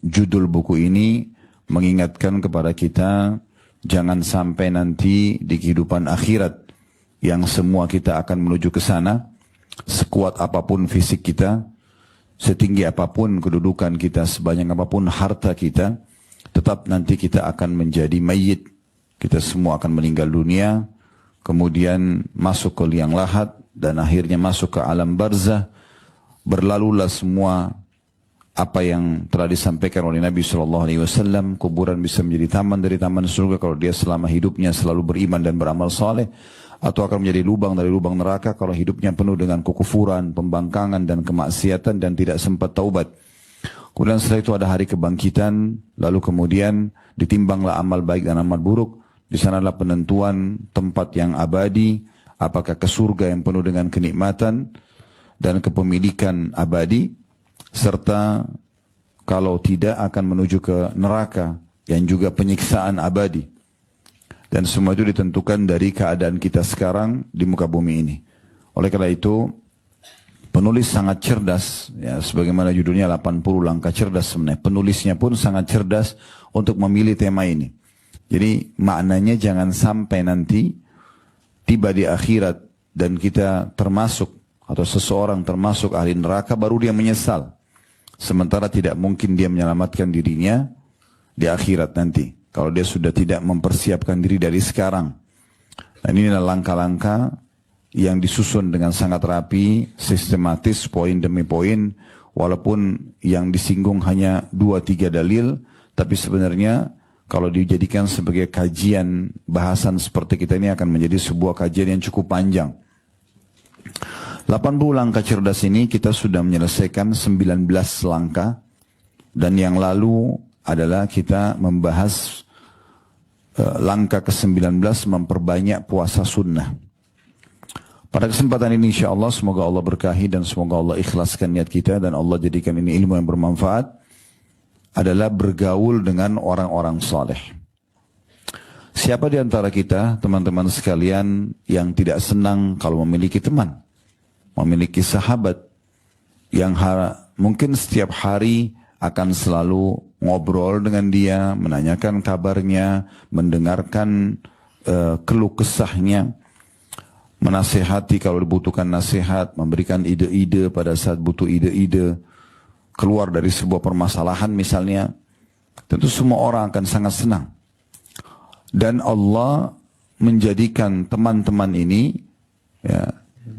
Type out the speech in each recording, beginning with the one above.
judul buku ini mengingatkan kepada kita jangan sampai nanti di kehidupan akhirat yang semua kita akan menuju ke sana, sekuat apapun fisik kita, setinggi apapun kedudukan kita, sebanyak apapun harta kita, tetap nanti kita akan menjadi mayit. Kita semua akan meninggal dunia, kemudian masuk ke liang lahat, dan akhirnya masuk ke alam barzah. Berlalulah semua apa yang telah disampaikan oleh Nabi SAW. Kuburan bisa menjadi taman dari taman surga kalau dia selama hidupnya selalu beriman dan beramal saleh, atau akan menjadi lubang dari lubang neraka kalau hidupnya penuh dengan kekufuran, pembangkangan dan kemaksiatan dan tidak sempat taubat. Kemudian setelah itu ada hari kebangkitan, lalu kemudian ditimbanglah amal baik dan amal buruk. Di sanalah penentuan tempat yang abadi, apakah ke surga yang penuh dengan kenikmatan dan kepemilikan abadi, serta kalau tidak akan menuju ke neraka yang juga penyiksaan abadi. Dan semua itu ditentukan dari keadaan kita sekarang di muka bumi ini. Oleh karena itu, penulis sangat cerdas, ya, sebagaimana judulnya 80 langkah cerdas sebenarnya. Penulisnya pun sangat cerdas untuk memilih tema ini. Jadi maknanya jangan sampai nanti tiba di akhirat dan kita termasuk atau seseorang termasuk ahli neraka baru dia menyesal. Sementara tidak mungkin dia menyelamatkan dirinya di akhirat nanti kalau dia sudah tidak mempersiapkan diri dari sekarang. Dan inilah langkah-langkah yang disusun dengan sangat rapi, sistematis, poin demi poin, walaupun yang disinggung hanya 2-3 dalil, tapi sebenarnya kalau dijadikan sebagai kajian bahasan seperti kita ini akan menjadi sebuah kajian yang cukup panjang. 80 langkah cerdas ini kita sudah menyelesaikan 19 langkah, dan yang lalu adalah kita membahas langkah ke-19 memperbanyak puasa sunnah. Pada kesempatan ini insyaAllah semoga Allah berkahi dan semoga Allah ikhlaskan niat kita dan Allah jadikan ini ilmu yang bermanfaat, adalah bergaul dengan orang-orang saleh. Siapa di antara kita, teman-teman sekalian, yang tidak senang kalau memiliki teman, memiliki sahabat yang mungkin setiap hari akan selalu ngobrol dengan dia, menanyakan kabarnya, mendengarkan keluh kesahnya, menasehati kalau dibutuhkan nasihat, memberikan ide-ide pada saat butuh ide-ide, keluar dari sebuah permasalahan misalnya. Tentu semua orang akan sangat senang. Dan Allah menjadikan teman-teman ini ya,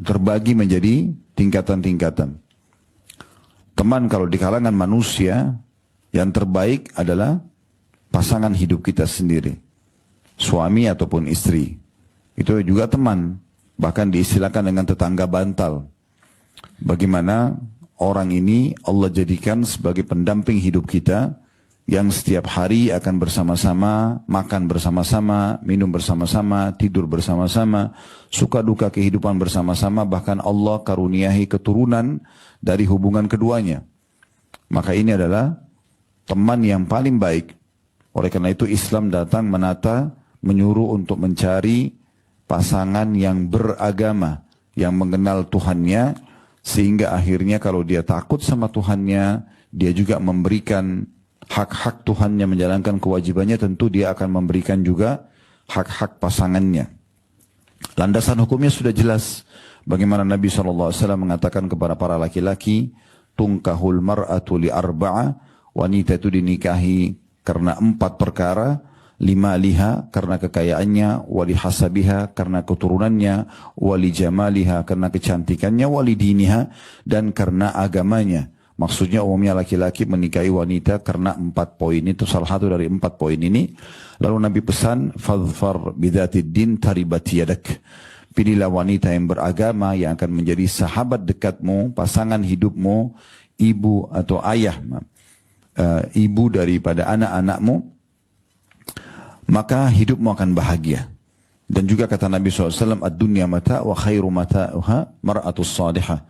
terbagi menjadi tingkatan-tingkatan. Teman kalau di kalangan manusia, yang terbaik adalah pasangan hidup kita sendiri. Suami ataupun istri. Itu juga teman. Bahkan diistilahkan dengan tetangga bantal. Bagaimana orang ini Allah jadikan sebagai pendamping hidup kita, yang setiap hari akan bersama-sama, makan bersama-sama, minum bersama-sama, tidur bersama-sama, suka duka kehidupan bersama-sama, bahkan Allah karuniahi keturunan dari hubungan keduanya. Maka ini adalah teman yang paling baik. Oleh karena itu Islam datang menata, menyuruh untuk mencari pasangan yang beragama, yang mengenal Tuhannya, sehingga akhirnya kalau dia takut sama Tuhannya, dia juga memberikan hak-hak Tuhannya, menjalankan kewajibannya, tentu dia akan memberikan juga hak-hak pasangannya. Landasan hukumnya sudah jelas. Bagaimana Nabi SAW mengatakan kepada para laki-laki, tungkahul mar'atu li arba'a, wanita itu dinikahi karena 4 perkara, 5 liha karena kekayaannya, wali hasabiha karena keturunannya, wali jamaliha karena kecantikannya, wali diniha dan karena agamanya. Maksudnya umumnya laki-laki menikahi wanita karena 4 poin itu, salah satu dari 4 poin ini. Lalu Nabi pesan, fadfar bidatid din taribat yadak. Pilihlah wanita yang beragama yang akan menjadi sahabat dekatmu, pasangan hidupmu, ibu atau ayah, ibu daripada anak-anakmu, maka hidupmu akan bahagia. Dan juga kata Nabi SAW, ad-dunya mata' wa khairu mata'uha mar'atus salihah.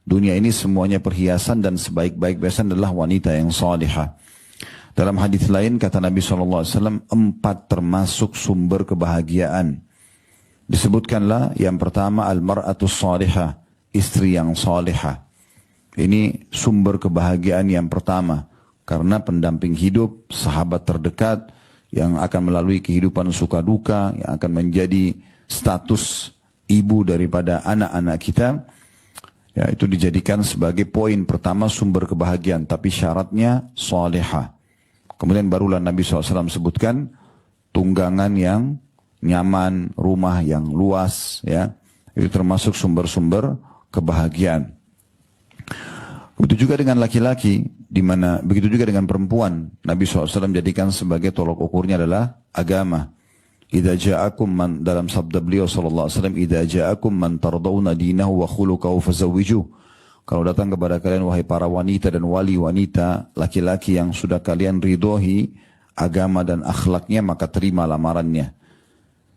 Dunia ini semuanya perhiasan dan sebaik-baik perhiasan adalah wanita yang salihah. Dalam hadis lain kata Nabi SAW, 4 termasuk sumber kebahagiaan. Disebutkanlah yang pertama al-mar'atus salihah, istri yang salihah. Ini sumber kebahagiaan yang pertama. karena pendamping hidup, sahabat terdekat yang akan melalui kehidupan suka duka, yang akan menjadi status ibu daripada anak-anak kita, ya itu dijadikan sebagai poin pertama sumber kebahagiaan, tapi syaratnya salihah. Kemudian barulah Nabi SAW sebutkan tunggangan yang nyaman, rumah yang luas, ya itu termasuk sumber-sumber kebahagiaan. Begitu juga dengan laki-laki, di mana begitu juga dengan perempuan. Nabi SAW jadikan sebagai tolok ukurnya adalah agama. Idza ja'akum man, dalam sabda beliau sallallahu alaihi wasallam, idza ja'akum man tardawna dinahu wa khuluquhu fazawwijuh. Kalau datang kepada kalian wahai para wanita dan wali wanita, laki-laki yang sudah kalian ridhoi agama dan akhlaknya, maka terima lamarannya.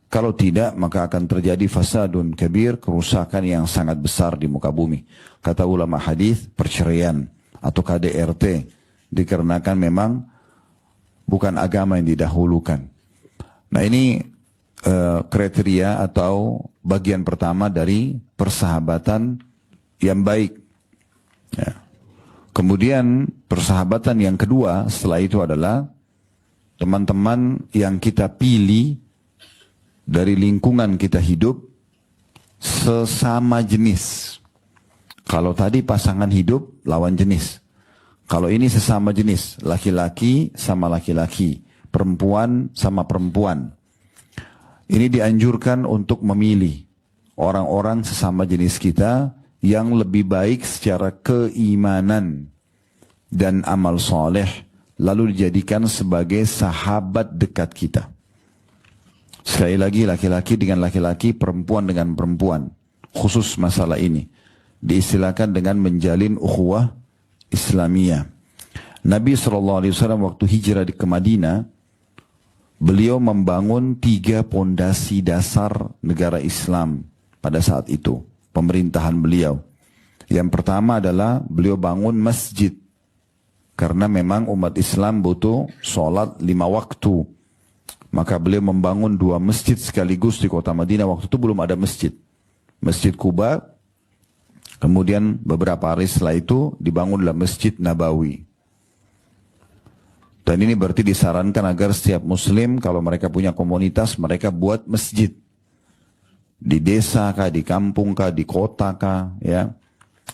Kalau tidak, maka akan terjadi fasadun kabir, kerusakan yang sangat besar di muka bumi. Kata ulama hadis, perceraian atau KDRT dikarenakan memang bukan agama yang didahulukan. Nah ini kriteria atau bagian pertama dari persahabatan yang baik. Ya. Kemudian persahabatan yang kedua setelah itu adalah teman-teman yang kita pilih dari lingkungan kita hidup sesama jenis. Kalau tadi pasangan hidup lawan jenis. Kalau ini sesama jenis, laki-laki sama laki-laki, perempuan sama perempuan. Ini dianjurkan untuk memilih orang-orang sesama jenis kita yang lebih baik secara keimanan dan amal soleh, lalu dijadikan sebagai sahabat dekat kita. Sekali lagi, laki-laki dengan laki-laki, perempuan dengan perempuan. Khusus masalah ini diistilahkan dengan menjalin ukhuwah Islamiyah. Nabi SAW waktu hijrah ke Madinah, beliau membangun 3 pondasi dasar negara Islam pada saat itu, pemerintahan beliau. Yang pertama adalah beliau bangun masjid, karena memang umat Islam butuh sholat 5 waktu. Maka beliau membangun 2 masjid sekaligus di kota Madinah. Waktu itu belum ada masjid. Masjid Quba, kemudian beberapa hari setelah itu dibangunlah Masjid Nabawi. Dan ini berarti disarankan agar setiap muslim kalau mereka punya komunitas, mereka buat masjid. Di desa kah, di kampung kah, di kota kah, ya.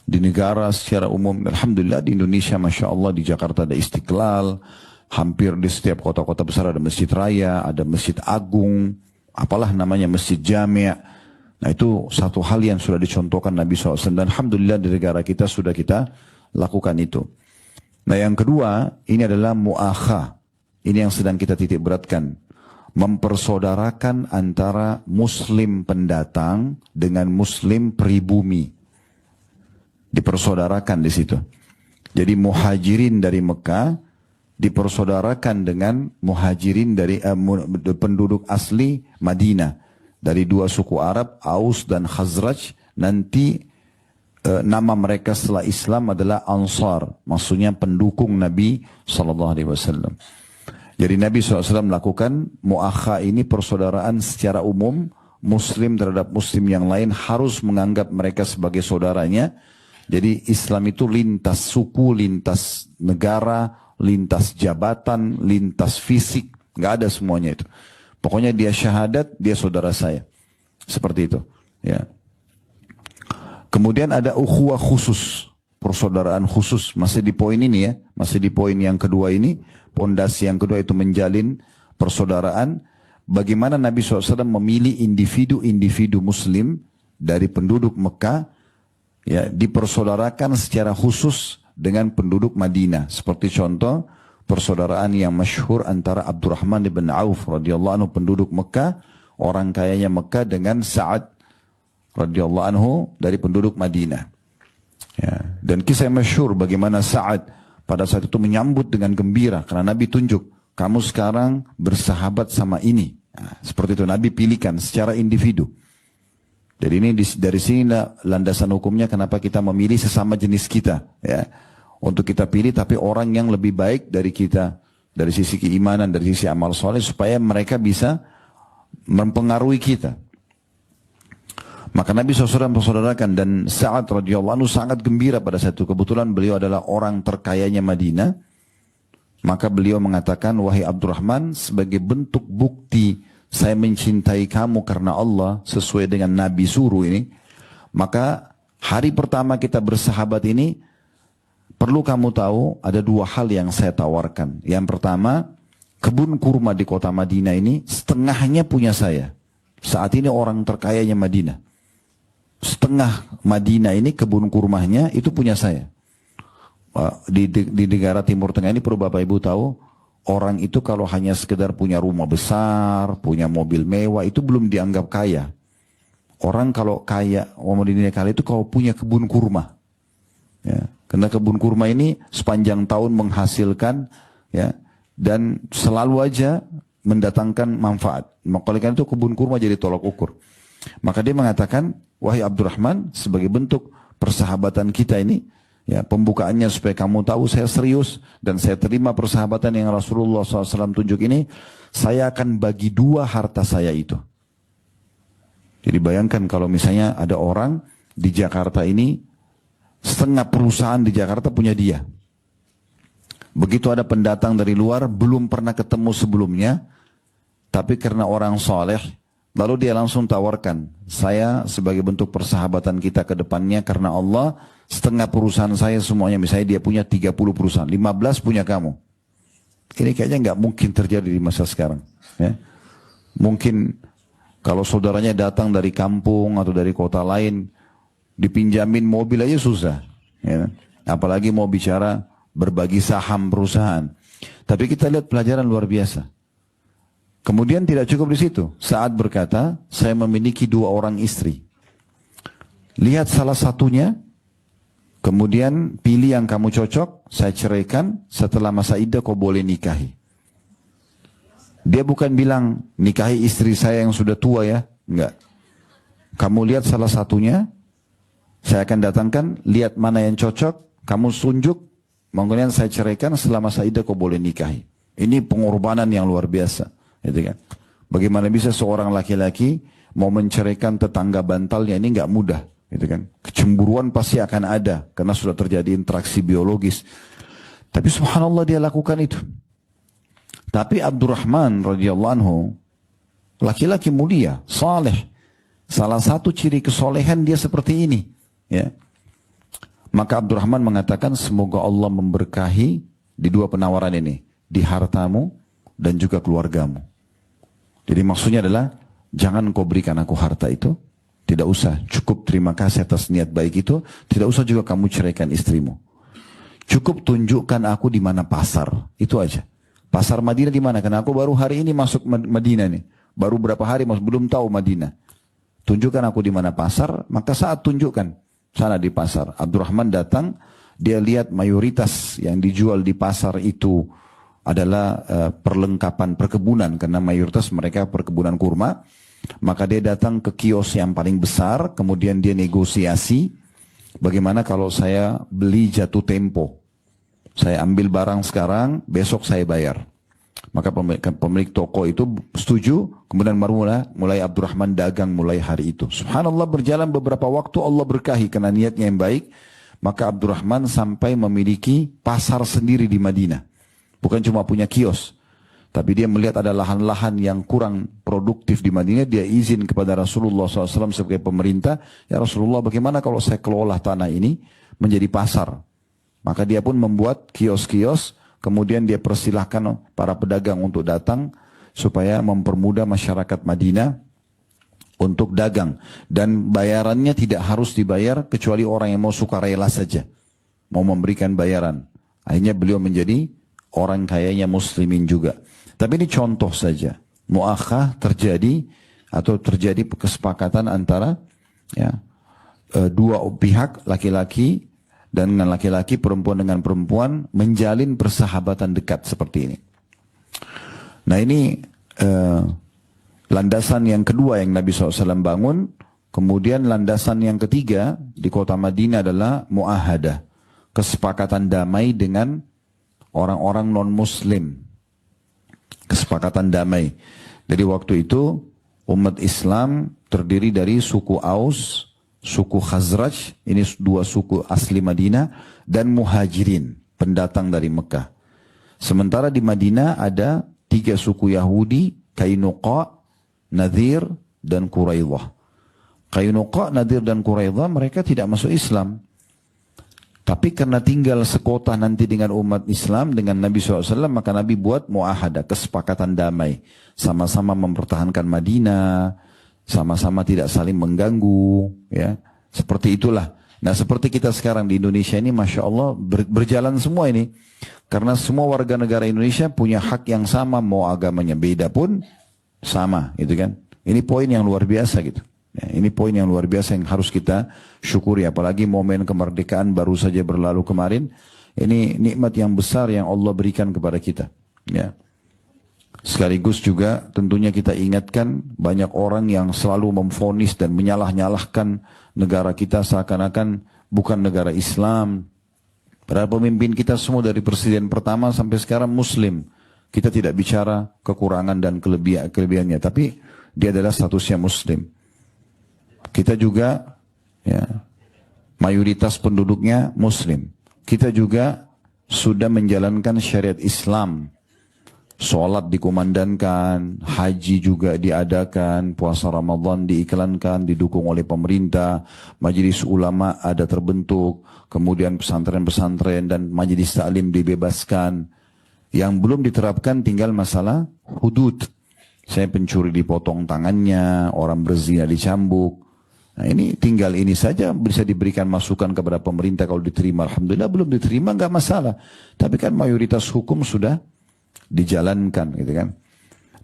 Di negara secara umum. Alhamdulillah di Indonesia, Masya Allah, di Jakarta ada Istiqlal. Hampir di setiap kota-kota besar ada masjid raya, ada masjid agung, apalah namanya, masjid jami'. Nah itu satu hal yang sudah dicontohkan Nabi SAW. Dan Alhamdulillah di negara kita sudah kita lakukan itu. Nah yang kedua, ini adalah mu'akha. Ini yang sedang kita titik beratkan. Mempersaudarakan antara muslim pendatang dengan muslim pribumi. Dipersaudarakan di situ. Jadi muhajirin dari Mekah dipersaudarakan dengan muhajirin dari penduduk asli Madinah. Dari 2 suku Arab, Aus dan Khazraj. Nanti nama mereka setelah Islam adalah Ansar. Maksudnya pendukung Nabi SAW. Jadi Nabi SAW melakukan mu'akha ini, persaudaraan secara umum. Muslim terhadap muslim yang lain harus menganggap mereka sebagai saudaranya. Jadi Islam itu lintas suku, lintas negara, lintas jabatan, lintas fisik. Nggak ada semuanya itu. Pokoknya dia syahadat, dia saudara saya. Seperti itu. Ya. Kemudian ada ukhuwah khusus. Persaudaraan khusus. Masih di poin ini ya. Masih di poin yang kedua ini. Pondasi yang kedua itu menjalin persaudaraan. Bagaimana Nabi SAW memilih individu-individu muslim dari penduduk Mekah, ya, dipersaudarakan secara khusus dengan penduduk Madinah. Seperti contoh persaudaraan yang masyhur antara Abdurrahman bin Auf radhiyallahu anhu penduduk Mekah, orang kayanya Mekah, dengan Sa'ad radhiyallahu anhu dari penduduk Madinah. Ya. Dan kisah masyhur bagaimana Sa'ad pada saat itu menyambut dengan gembira karena Nabi tunjuk, kamu sekarang bersahabat sama ini. Nah, seperti itu Nabi pilihkan secara individu. Jadi ini dari sini landasan hukumnya kenapa kita memilih sesama jenis kita, ya, untuk kita pilih, tapi orang yang lebih baik dari kita dari sisi keimanan, dari sisi amal soleh, supaya mereka bisa mempengaruhi kita. Maka Nabi SAW mempersaudarakan, dan Sa'ad radhiyallahu anhu sangat gembira pada saat itu. Kebetulan beliau adalah orang terkayanya Madinah, Maka beliau mengatakan, wahai Abdurrahman, sebagai bentuk bukti saya mencintai kamu karena Allah sesuai dengan Nabi suruh ini, maka hari pertama kita bersahabat ini, perlu kamu tahu ada dua hal yang saya tawarkan. Yang pertama, kebun kurma di kota Madinah ini setengahnya punya saya. Saat ini orang terkayanya Madinah. Setengah Madinah ini kebun kurmanya itu punya saya. Di negara Timur Tengah ini perlu Bapak Ibu tahu, orang itu kalau hanya sekedar punya rumah besar, punya mobil mewah, itu belum dianggap kaya. Orang kalau kaya, orang di dunia kaya itu kalau punya kebun kurma. Ya, karena kebun kurma ini sepanjang tahun menghasilkan, ya, dan selalu aja mendatangkan manfaat. Maka oleh karena itu kebun kurma jadi tolak ukur. Maka dia mengatakan, wahai Abdurrahman, sebagai bentuk persahabatan kita ini, ya, pembukaannya supaya kamu tahu saya serius dan saya terima persahabatan yang Rasulullah SAW tunjuk ini, saya akan bagi dua harta saya itu. Jadi bayangkan kalau misalnya ada orang di Jakarta ini, setengah perusahaan di Jakarta punya dia. Begitu ada pendatang dari luar, belum pernah ketemu sebelumnya, tapi karena orang soleh, lalu dia langsung tawarkan, saya sebagai bentuk persahabatan kita ke depannya karena Allah, setengah perusahaan saya semuanya, misalnya dia punya 30 perusahaan, 15 punya kamu. Ini kayaknya nggak mungkin terjadi di masa sekarang. Ya. Mungkin kalau saudaranya datang dari kampung atau dari kota lain, dipinjamin mobil aja susah. Ya. Apalagi mau bicara berbagi saham perusahaan. Tapi kita lihat pelajaran luar biasa. Kemudian tidak cukup di situ. Saat berkata, saya memiliki 2 orang istri. Lihat salah satunya, kemudian pilih yang kamu cocok, saya ceraikan, setelah masa iddah kau boleh nikahi. Dia bukan bilang, nikahi istri saya yang sudah tua ya. Enggak. Kamu lihat salah satunya, saya akan datangkan, lihat mana yang cocok, kamu tunjuk, kemudian saya ceraikan, setelah masa iddah kau boleh nikahi. Ini pengorbanan yang luar biasa. Gitu kan? Bagaimana bisa seorang laki-laki mau menceraikan tetangga bantalnya, ini nggak mudah. Gitu kan? Kecemburuan pasti akan ada, karena sudah terjadi interaksi biologis. Tapi subhanallah dia lakukan itu. Tapi Abdurrahman radhiyallahu anhu, laki-laki mulia, saleh. Salah satu ciri kesolehan dia seperti ini. Ya. Maka Abdurrahman mengatakan, semoga Allah memberkahi di 2 penawaran ini. Di hartamu dan juga keluargamu. Jadi maksudnya adalah, jangan kau berikan aku harta itu. Tidak usah, cukup terima kasih atas niat baik itu. Tidak usah juga kamu ceraikan istrimu. Cukup tunjukkan aku di mana pasar. Itu aja. Pasar Madinah di mana? Karena aku baru hari ini masuk Madinah nih. Baru berapa hari, belum tahu Madinah. Tunjukkan aku di mana pasar, maka saat tunjukkan sana di pasar. Abdurrahman datang, dia lihat mayoritas yang dijual di pasar itu adalah perlengkapan perkebunan, karena mayoritas mereka perkebunan kurma. Maka dia datang ke kios yang paling besar, kemudian dia negosiasi, bagaimana kalau saya beli jatuh tempo, saya ambil barang sekarang, besok saya bayar. Maka pemilik toko itu setuju, kemudian baru mulai Abdurrahman dagang mulai hari itu. Subhanallah, berjalan beberapa waktu, Allah berkahi karena niatnya yang baik, maka Abdurrahman sampai memiliki pasar sendiri di Madinah. Bukan cuma punya kios, tapi dia melihat ada lahan-lahan yang kurang produktif di Madinah, dia izin kepada Rasulullah SAW sebagai pemerintah, ya Rasulullah, bagaimana kalau saya kelola tanah ini menjadi pasar? Maka dia pun membuat kios-kios, kemudian dia persilahkan para pedagang untuk datang, supaya mempermudah masyarakat Madinah untuk dagang. Dan bayarannya tidak harus dibayar, kecuali orang yang mau sukarela saja, mau memberikan bayaran. Akhirnya beliau menjadi orang kayanya muslimin juga. Tapi ini contoh saja. Mu'akhah terjadi atau terjadi kesepakatan antara ya, 2 pihak, laki-laki dan dengan laki-laki, perempuan dengan perempuan, menjalin persahabatan dekat seperti ini. Nah ini landasan yang kedua yang Nabi SAW bangun. Kemudian landasan yang ketiga di kota Madinah adalah mu'ahadah, kesepakatan damai dengan orang-orang non-muslim. Kesepakatan damai. Jadi waktu itu umat Islam terdiri dari suku Aus, suku Khazraj, ini 2 suku asli Madinah, dan Muhajirin, pendatang dari Mekah. Sementara di Madinah ada 3 suku Yahudi, Qainuqa, Nadir, dan Quraidah. Qainuqa, Nadir, dan Quraidah mereka tidak masuk Islam. Tapi karena tinggal sekota nanti dengan umat Islam, dengan Nabi SAW, maka Nabi buat mu'ahadah, kesepakatan damai. Sama-sama mempertahankan Madinah, sama-sama tidak saling mengganggu. Ya, seperti itulah. Nah, seperti kita sekarang di Indonesia ini, Masya Allah, berjalan semua ini. Karena semua warga negara Indonesia punya hak yang sama, mau agamanya beda pun sama, gitu kan. Ini poin yang luar biasa gitu. Ya, ini poin yang luar biasa yang harus kita syukuri. Apalagi momen kemerdekaan baru saja berlalu kemarin. Ini nikmat yang besar yang Allah berikan kepada kita. Ya. Sekaligus juga tentunya kita ingatkan banyak orang yang selalu memvonis dan menyalah-nyalahkan negara kita seakan-akan bukan negara Islam. Padahal pemimpin kita semua dari presiden pertama sampai sekarang Muslim. Kita tidak bicara kekurangan dan kelebihannya. Tapi dia adalah statusnya Muslim. Kita juga ya, mayoritas penduduknya Muslim. Kita juga sudah menjalankan syariat Islam. Sholat dikumandangkan, haji juga diadakan, puasa Ramadan diiklankan, didukung oleh pemerintah, majelis ulama ada terbentuk, kemudian pesantren-pesantren dan majelis taklim dibebaskan. Yang belum diterapkan tinggal masalah hudud. Saya pencuri dipotong tangannya, orang berzina dicambuk. Nah ini tinggal ini saja bisa diberikan masukan kepada pemerintah kalau diterima. Alhamdulillah, belum diterima nggak masalah. Tapi kan mayoritas hukum sudah dijalankan gitu kan.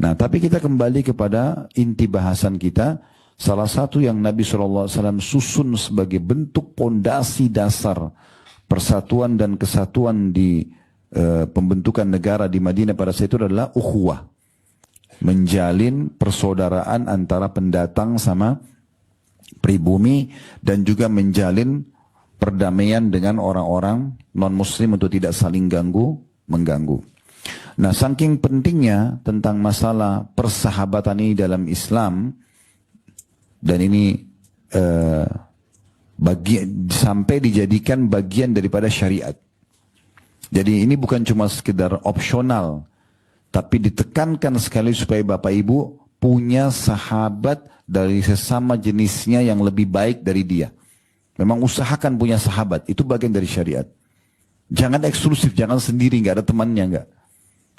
Nah tapi kita kembali kepada inti bahasan kita. Salah satu yang Nabi SAW susun sebagai bentuk pondasi dasar persatuan dan kesatuan di pembentukan negara di Madinah pada saat itu adalah ukhuwah. Menjalin persaudaraan antara pendatang sama pribumi dan juga menjalin perdamaian dengan orang-orang non-muslim untuk tidak saling mengganggu. Nah, saking pentingnya tentang masalah persahabatan ini dalam Islam, dan ini sampai dijadikan bagian daripada syariat. Jadi ini bukan cuma sekedar opsional, tapi ditekankan sekali supaya Bapak Ibu punya sahabat dari sesama jenisnya yang lebih baik dari dia. Memang usahakan punya sahabat, itu bagian dari syariat. Jangan eksklusif, jangan sendiri, nggak ada temannya, nggak.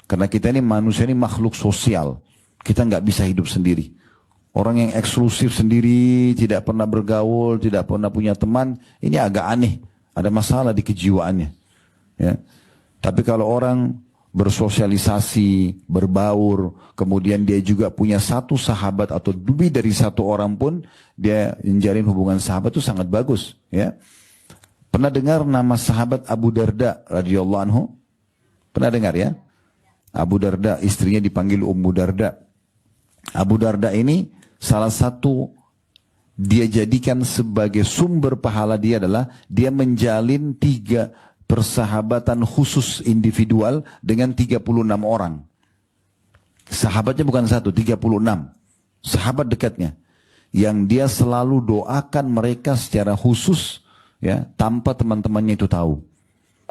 Karena kita ini manusia ini makhluk sosial, kita nggak bisa hidup sendiri. Orang yang eksklusif sendiri, tidak pernah bergaul, tidak pernah punya teman, ini agak aneh, ada masalah di kejiwaannya. Ya. Tapi kalau orang bersosialisasi, berbaur, kemudian dia juga punya satu sahabat atau lebih dari satu orang pun, dia menjalin hubungan sahabat itu sangat bagus. Ya. Pernah dengar nama sahabat Abu Darda radhiyallahu anhu? Pernah dengar ya? Abu Darda, istrinya dipanggil Ummu Darda. Abu Darda ini salah satu dia jadikan sebagai sumber pahala dia adalah dia menjalin 3 persahabatan khusus individual dengan 36 orang. Sahabatnya bukan 1, 36. Sahabat dekatnya. Yang dia selalu doakan mereka secara khusus ya, tanpa teman-temannya itu tahu.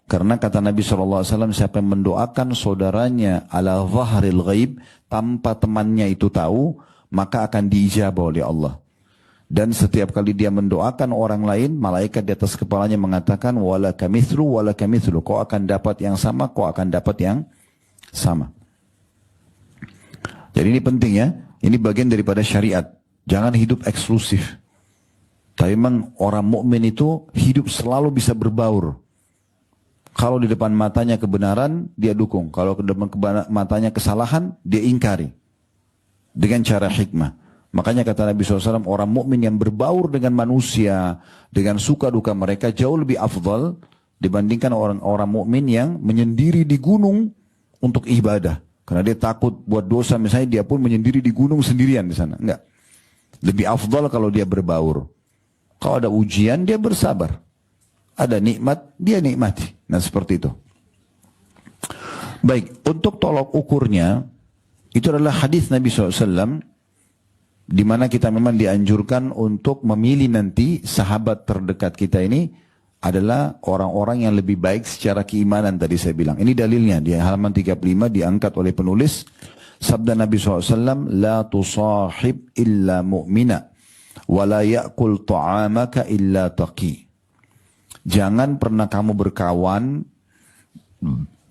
Karena kata Nabi SAW, siapa yang mendoakan saudaranya ala zahril ghaib tanpa temannya itu tahu, maka akan diijabah oleh Allah. Dan setiap kali dia mendoakan orang lain, malaikat di atas kepalanya mengatakan, wala kamithlu, kau akan dapat yang sama, kau akan dapat yang sama. Jadi ini penting ya, ini bagian daripada syariat. Jangan hidup eksklusif. Tapi memang orang mukmin itu hidup selalu bisa berbaur. Kalau di depan matanya kebenaran, dia dukung. Kalau di depan matanya kesalahan, dia ingkari. Dengan cara hikmah. Makanya kata Nabi SAW, orang mukmin yang berbaur dengan manusia, dengan suka duka mereka jauh lebih afdal dibandingkan orang-orang mukmin yang menyendiri di gunung untuk ibadah. Karena dia takut buat dosa, misalnya dia pun menyendiri di gunung sendirian di sana. Enggak. Lebih afdal kalau dia berbaur. Kalau ada ujian, dia bersabar. Ada nikmat, dia nikmati. Nah seperti itu. Baik, untuk tolok ukurnya, itu adalah hadis Nabi SAW, di mana kita memang dianjurkan untuk memilih nanti sahabat terdekat kita ini adalah orang-orang yang lebih baik secara keimanan tadi saya bilang. Ini dalilnya di halaman 35 diangkat oleh penulis. Sabda Nabi SAW, La tusahib illa mu'mina, wa la ya'kul ta'amaka illa taqi. Jangan pernah kamu berkawan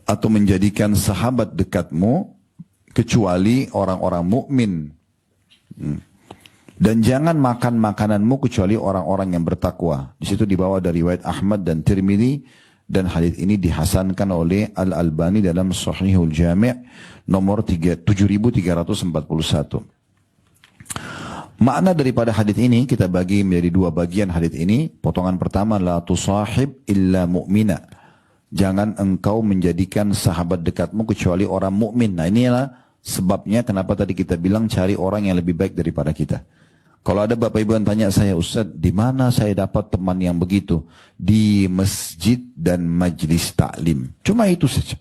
atau menjadikan sahabat dekatmu kecuali orang-orang mukmin. Dan jangan makan makananmu kecuali orang-orang yang bertakwa. Di situ dibawa dari riwayat Ahmad dan Tirmidzi, dan hadis ini dihasankan oleh Al-Albani dalam Sahihul Jami' nomor 7341. Makna daripada hadis ini kita bagi menjadi dua bagian hadis ini. Potongan pertama, la tusahib illa mu'mina. Jangan engkau menjadikan sahabat dekatmu kecuali orang mukmin. Nah, inilah sebabnya kenapa tadi kita bilang cari orang yang lebih baik daripada kita. Kalau ada bapak ibu yang tanya saya, Ustaz, di mana saya dapat teman yang begitu? Di masjid dan majlis taklim. Cuma itu saja.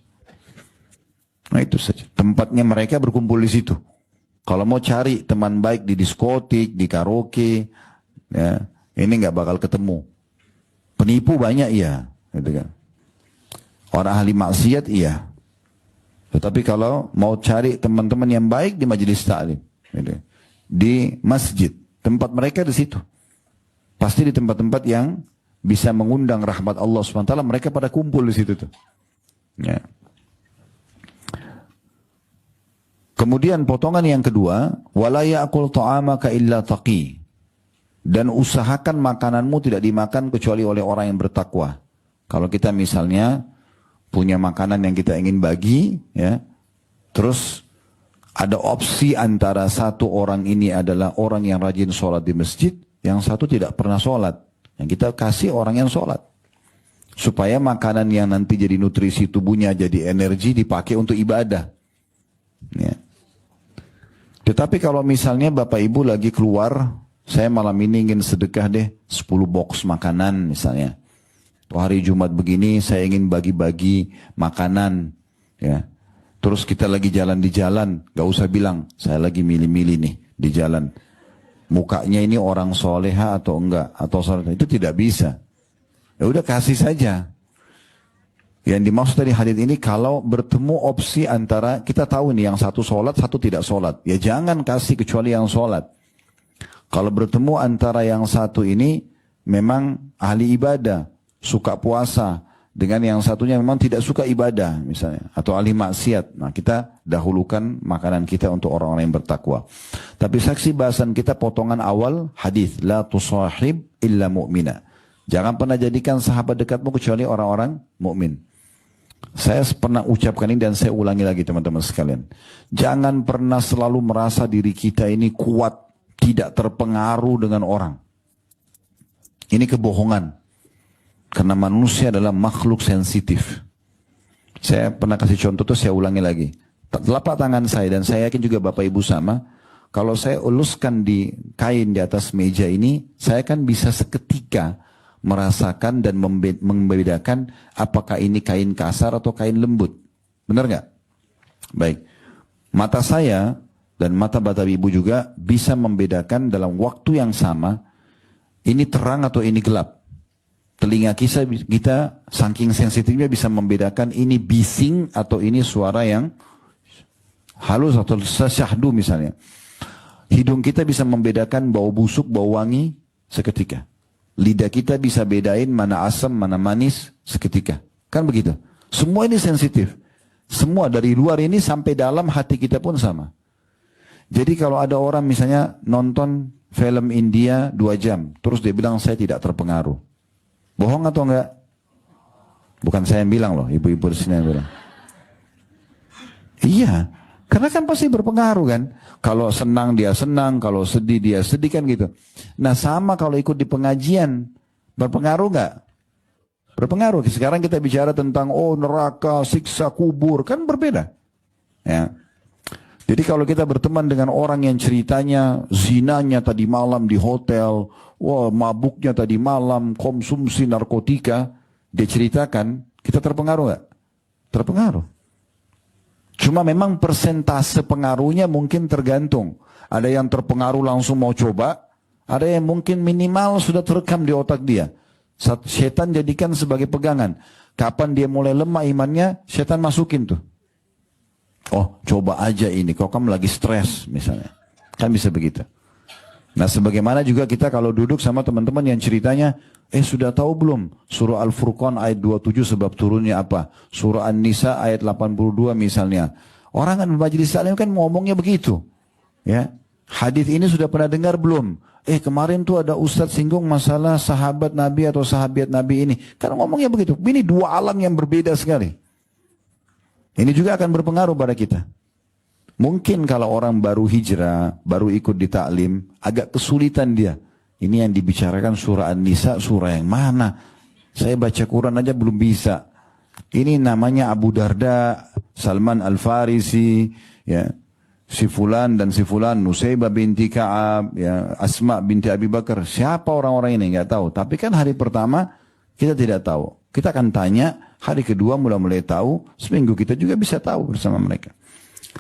Nah, itu saja. Tempatnya mereka berkumpul di situ. Kalau mau cari teman baik di diskotik, di karaoke, ya, ini nggak bakal ketemu. Penipu banyak, iya, gitu kan. Orang ahli maksiat, iya. Tetapi kalau mau cari teman-teman yang baik di majelis taklim, gitu, di masjid, tempat mereka di situ. Pasti di tempat-tempat yang bisa mengundang rahmat Allah SWT, mereka pada kumpul di situ tuh. Ya. Kemudian potongan yang kedua, wala ya'kul ta'amaka illa taqi. Dan usahakan makananmu tidak dimakan kecuali oleh orang yang bertakwa. Kalau kita misalnya punya makanan yang kita ingin bagi, ya, terus ada opsi antara satu orang ini adalah orang yang rajin sholat di masjid, yang satu tidak pernah sholat. Yang kita kasih orang yang sholat. Supaya makanan yang nanti jadi nutrisi tubuhnya, jadi energi dipakai untuk ibadah. Ya. Tetapi kalau misalnya bapak ibu lagi keluar, saya malam ini ingin sedekah deh 10 box makanan misalnya. Hari Jumat begini saya ingin bagi-bagi makanan, ya. Terus kita lagi jalan di jalan, gak usah bilang saya lagi milih-milih nih di jalan. Mukanya ini orang soleha atau enggak, atau soleha, itu tidak bisa. Ya udah kasih saja. Yang dimaksud dari hadis ini, kalau bertemu opsi antara kita tahu nih yang satu sholat, satu tidak sholat, ya jangan kasih kecuali yang sholat. Kalau bertemu antara yang satu ini memang ahli ibadah, suka puasa, dengan yang satunya memang tidak suka ibadah misalnya, atau ahli maksiat, nah kita dahulukan makanan kita untuk orang-orang yang bertakwa. Tapi saksi bahasan kita potongan awal hadis, la tusahib illa mu'mina. Jangan pernah jadikan sahabat dekatmu kecuali orang-orang mukmin. Saya pernah ucapkan ini dan saya ulangi lagi teman-teman sekalian. Jangan pernah selalu merasa diri kita ini kuat, tidak terpengaruh dengan orang. Ini kebohongan. Karena manusia adalah makhluk sensitif. Saya pernah kasih contoh tuh, saya ulangi lagi. Telapak tangan saya, dan saya yakin juga bapak ibu sama. Kalau saya uluskan di kain di atas meja ini, saya kan bisa seketika merasakan dan membedakan apakah ini kain kasar atau kain lembut. Benar nggak? Baik. Mata saya dan mata bapak ibu juga bisa membedakan dalam waktu yang sama ini terang atau ini gelap. Telinga kita saking sensitifnya bisa membedakan ini bising atau ini suara yang halus atau syahdu misalnya. Hidung kita bisa membedakan bau busuk, bau wangi seketika. Lidah kita bisa bedain mana asam, mana manis seketika. Kan begitu. Semua ini sensitif. Semua dari luar ini sampai dalam hati kita pun sama. Jadi kalau ada orang misalnya nonton film India 2 jam, terus dia bilang saya tidak terpengaruh. Bohong atau enggak? Bukan saya yang bilang loh, ibu-ibu di sini yang bilang. Iya, karena kan pasti berpengaruh kan. Kalau senang dia senang, kalau sedih dia sedih kan gitu. Nah sama kalau ikut di pengajian, berpengaruh nggak? Berpengaruh. Sekarang kita bicara tentang neraka, siksa kubur, kan berbeda. Ya. Jadi kalau kita berteman dengan orang yang ceritanya zinanya tadi malam di hotel, wah mabuknya tadi malam, konsumsi narkotika, dia ceritakan, kita terpengaruh nggak? Terpengaruh. Cuma memang persentase pengaruhnya mungkin tergantung. Ada yang terpengaruh langsung mau coba, ada yang mungkin minimal sudah terekam di otak dia. Setan jadikan sebagai pegangan. Kapan dia mulai lemah imannya, setan masukin tuh. Oh, coba aja ini, kalau kamu lagi stres misalnya. Kan bisa begitu. Nah, sebagaimana juga kita kalau duduk sama teman-teman yang ceritanya, sudah tahu belum surah Al-Furqan ayat 27 sebab turunnya apa? Surah An-Nisa ayat 82 misalnya. Orang kan majelis taklim kan ngomongnya begitu. Ya. Hadis ini sudah pernah dengar belum? Kemarin tuh ada ustadz singgung masalah sahabat Nabi atau sahabiat Nabi ini. Kan ngomongnya begitu. Ini dua alam yang berbeda sekali. Ini juga akan berpengaruh pada kita. Mungkin kalau orang baru hijrah, baru ikut di taklim, agak kesulitan dia. Ini yang dibicarakan surah An-Nisa, surah yang mana? Saya baca Quran aja belum bisa. Ini namanya Abu Darda, Salman Al-Farisi, ya, si fulan dan si fulan, Nusaybah binti Ka'ab, ya, Asma binti Abi Bakar. Siapa orang-orang ini? Nggak tahu. Tapi kan hari pertama kita tidak tahu. Kita akan tanya, hari kedua mulai tahu, seminggu kita juga bisa tahu bersama mereka.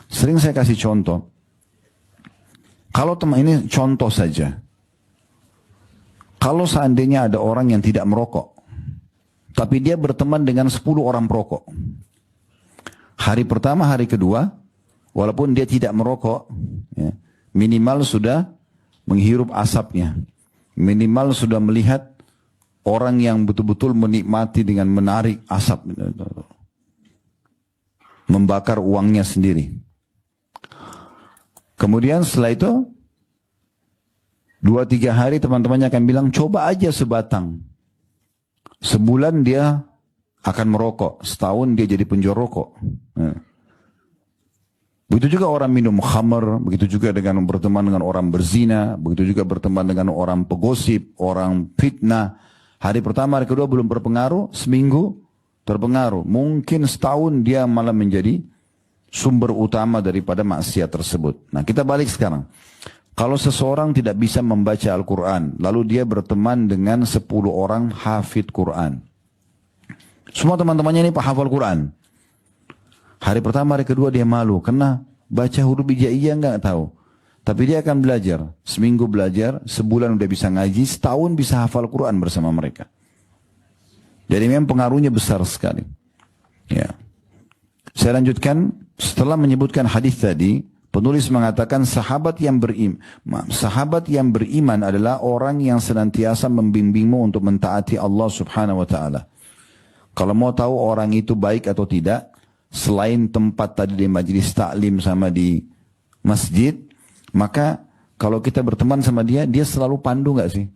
Sering saya kasih contoh. Kalau teman ini contoh saja. Kalau seandainya ada orang yang tidak merokok, tapi dia berteman dengan 10 orang perokok. Hari pertama, hari kedua, walaupun dia tidak merokok, ya, minimal sudah menghirup asapnya. Minimal sudah melihat orang yang betul-betul menikmati dengan menarik asap. Membakar uangnya sendiri. Kemudian setelah itu 2-3 hari teman-temannya akan bilang coba aja sebatang. Sebulan dia akan merokok, setahun dia jadi penjual rokok. Begitu juga orang minum khamar, begitu juga dengan berteman dengan orang berzina, begitu juga berteman dengan orang pegosip, orang fitnah. Hari pertama, hari kedua belum berpengaruh, seminggu terpengaruh. Mungkin setahun dia malah menjadi sumber utama daripada maksiat tersebut. Nah, kita balik sekarang. Kalau seseorang tidak bisa membaca Al-Quran, lalu dia berteman dengan 10 orang hafid Quran. Semua teman-temannya ini hafal Quran. Hari pertama, hari kedua dia malu, karena baca huruf hijaiyah nggak tahu. Tapi dia akan belajar. Seminggu belajar, sebulan udah bisa ngaji, setahun bisa hafal Quran bersama mereka. Jadi memang pengaruhnya besar sekali. Ya. Saya lanjutkan, setelah menyebutkan hadis tadi, penulis mengatakan sahabat yang beriman adalah orang yang senantiasa membimbingmu untuk mentaati Allah Subhanahu wa taala. Kalau mau tahu orang itu baik atau tidak, selain tempat tadi di majelis taklim sama di masjid, maka kalau kita berteman sama dia, dia selalu pandu nggak sih?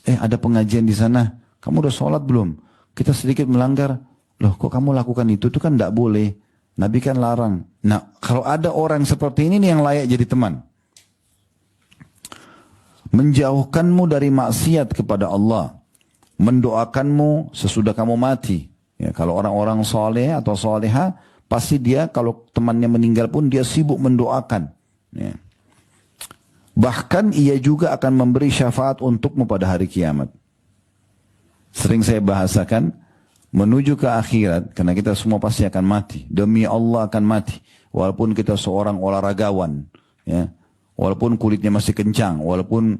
Ada pengajian di sana, kamu udah sholat belum? Kita sedikit melanggar, loh kok kamu lakukan itu kan tidak boleh. Nabi kan larang. Nah, kalau ada orang seperti ini nih yang layak jadi teman. Menjauhkanmu dari maksiat kepada Allah. Mendoakanmu sesudah kamu mati. Ya, kalau orang-orang soleh atau soleha, pasti dia kalau temannya meninggal pun dia sibuk mendoakan. Ya. Bahkan ia juga akan memberi syafaat untukmu pada hari kiamat. Sering saya bahasakan, menuju ke akhirat, karena kita semua pasti akan mati. Demi Allah akan mati. Walaupun kita seorang olahragawan, ya, walaupun kulitnya masih kencang, walaupun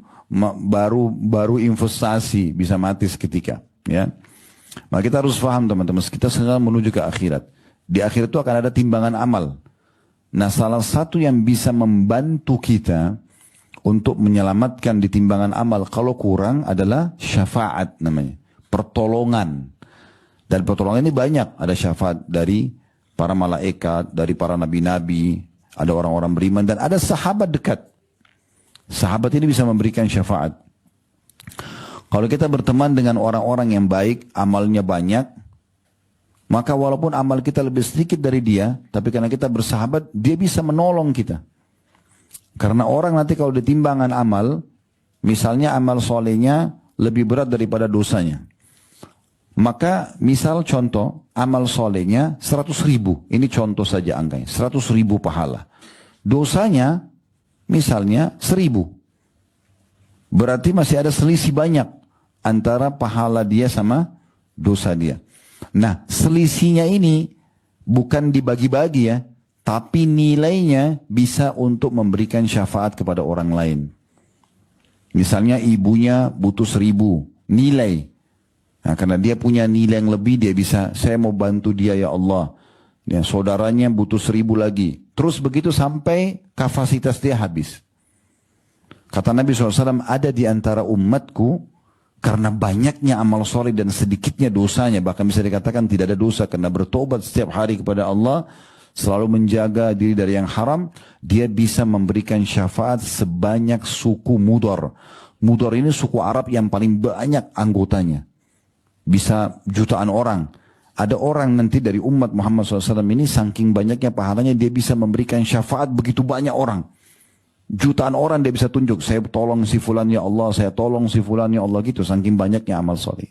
baru investasi, bisa mati seketika. Ya. Maka kita harus paham teman-teman, kita sedang menuju ke akhirat. Di akhirat itu akan ada timbangan amal. Nah, salah satu yang bisa membantu kita untuk menyelamatkan di timbangan amal kalau kurang adalah syafaat namanya. Pertolongan. Dan pertolongan ini banyak. Ada syafaat dari para malaikat, dari para nabi-nabi, ada orang-orang beriman, dan ada sahabat dekat. Sahabat ini bisa memberikan syafaat. Kalau kita berteman dengan orang-orang yang baik, amalnya banyak, maka walaupun amal kita lebih sedikit dari dia, tapi karena kita bersahabat, dia bisa menolong kita. Karena orang nanti kalau ditimbangan amal, misalnya amal solehnya lebih berat daripada dosanya. Maka misal contoh amal solehnya 100.000. Ini contoh saja angkanya. 100.000 pahala. Dosanya misalnya 1.000. Berarti masih ada selisih banyak antara pahala dia sama dosa dia. Nah, selisihnya ini bukan dibagi-bagi ya. Tapi nilainya bisa untuk memberikan syafaat kepada orang lain. Misalnya ibunya butuh 1.000. Nilai. Nah, karena dia punya nilai yang lebih, dia bisa, saya mau bantu dia ya Allah. Ya, saudaranya butuh 1000 lagi. Terus begitu sampai kapasitas dia habis. Kata Nabi SAW, ada di antara umatku, karena banyaknya amal soleh dan sedikitnya dosanya, bahkan bisa dikatakan tidak ada dosa, karena bertobat setiap hari kepada Allah, selalu menjaga diri dari yang haram, dia bisa memberikan syafaat sebanyak suku Mudar. Mudar ini suku Arab yang paling banyak anggotanya. Bisa jutaan orang. Ada orang nanti dari umat Muhammad SAW ini, saking banyaknya pahalanya, dia bisa memberikan syafaat begitu banyak orang. Jutaan orang dia bisa tunjuk, saya tolong si fulan ya Allah, saya tolong si fulan ya Allah, gitu, saking banyaknya amal soleh.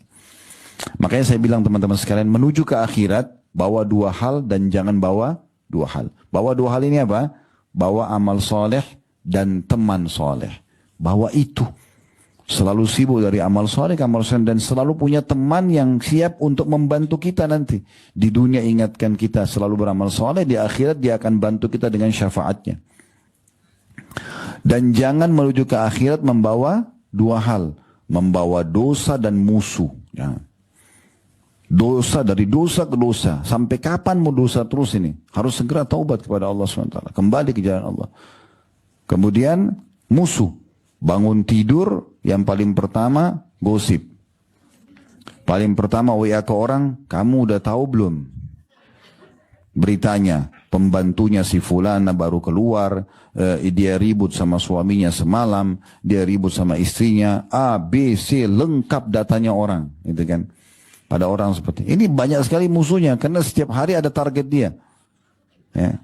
Makanya saya bilang teman-teman sekalian, menuju ke akhirat, bawa 2 hal dan jangan bawa 2 hal. Bawa 2 hal ini apa? Bawa amal soleh dan teman soleh. Bawa itu. Selalu sibuk dari amal soleh dan selalu punya teman yang siap untuk membantu kita nanti. Di dunia ingatkan kita selalu beramal soleh, di akhirat dia akan bantu kita dengan syafaatnya. Dan jangan menuju ke akhirat membawa 2 hal. Membawa dosa dan musuh. Ya. Dosa, dari dosa ke dosa. Sampai kapan mau dosa terus ini? Harus segera taubat kepada Allah SWT. Kembali ke jalan Allah. Kemudian musuh. Bangun tidur, yang paling pertama gosip. Paling pertama WA ke orang, kamu udah tahu belum beritanya? Pembantunya si fulana baru keluar, dia ribut sama suaminya semalam, dia ribut sama istrinya, A, B, C, lengkap datanya orang, gitu kan? Pada orang seperti ini banyak sekali musuhnya, karena setiap hari ada target dia. Ya.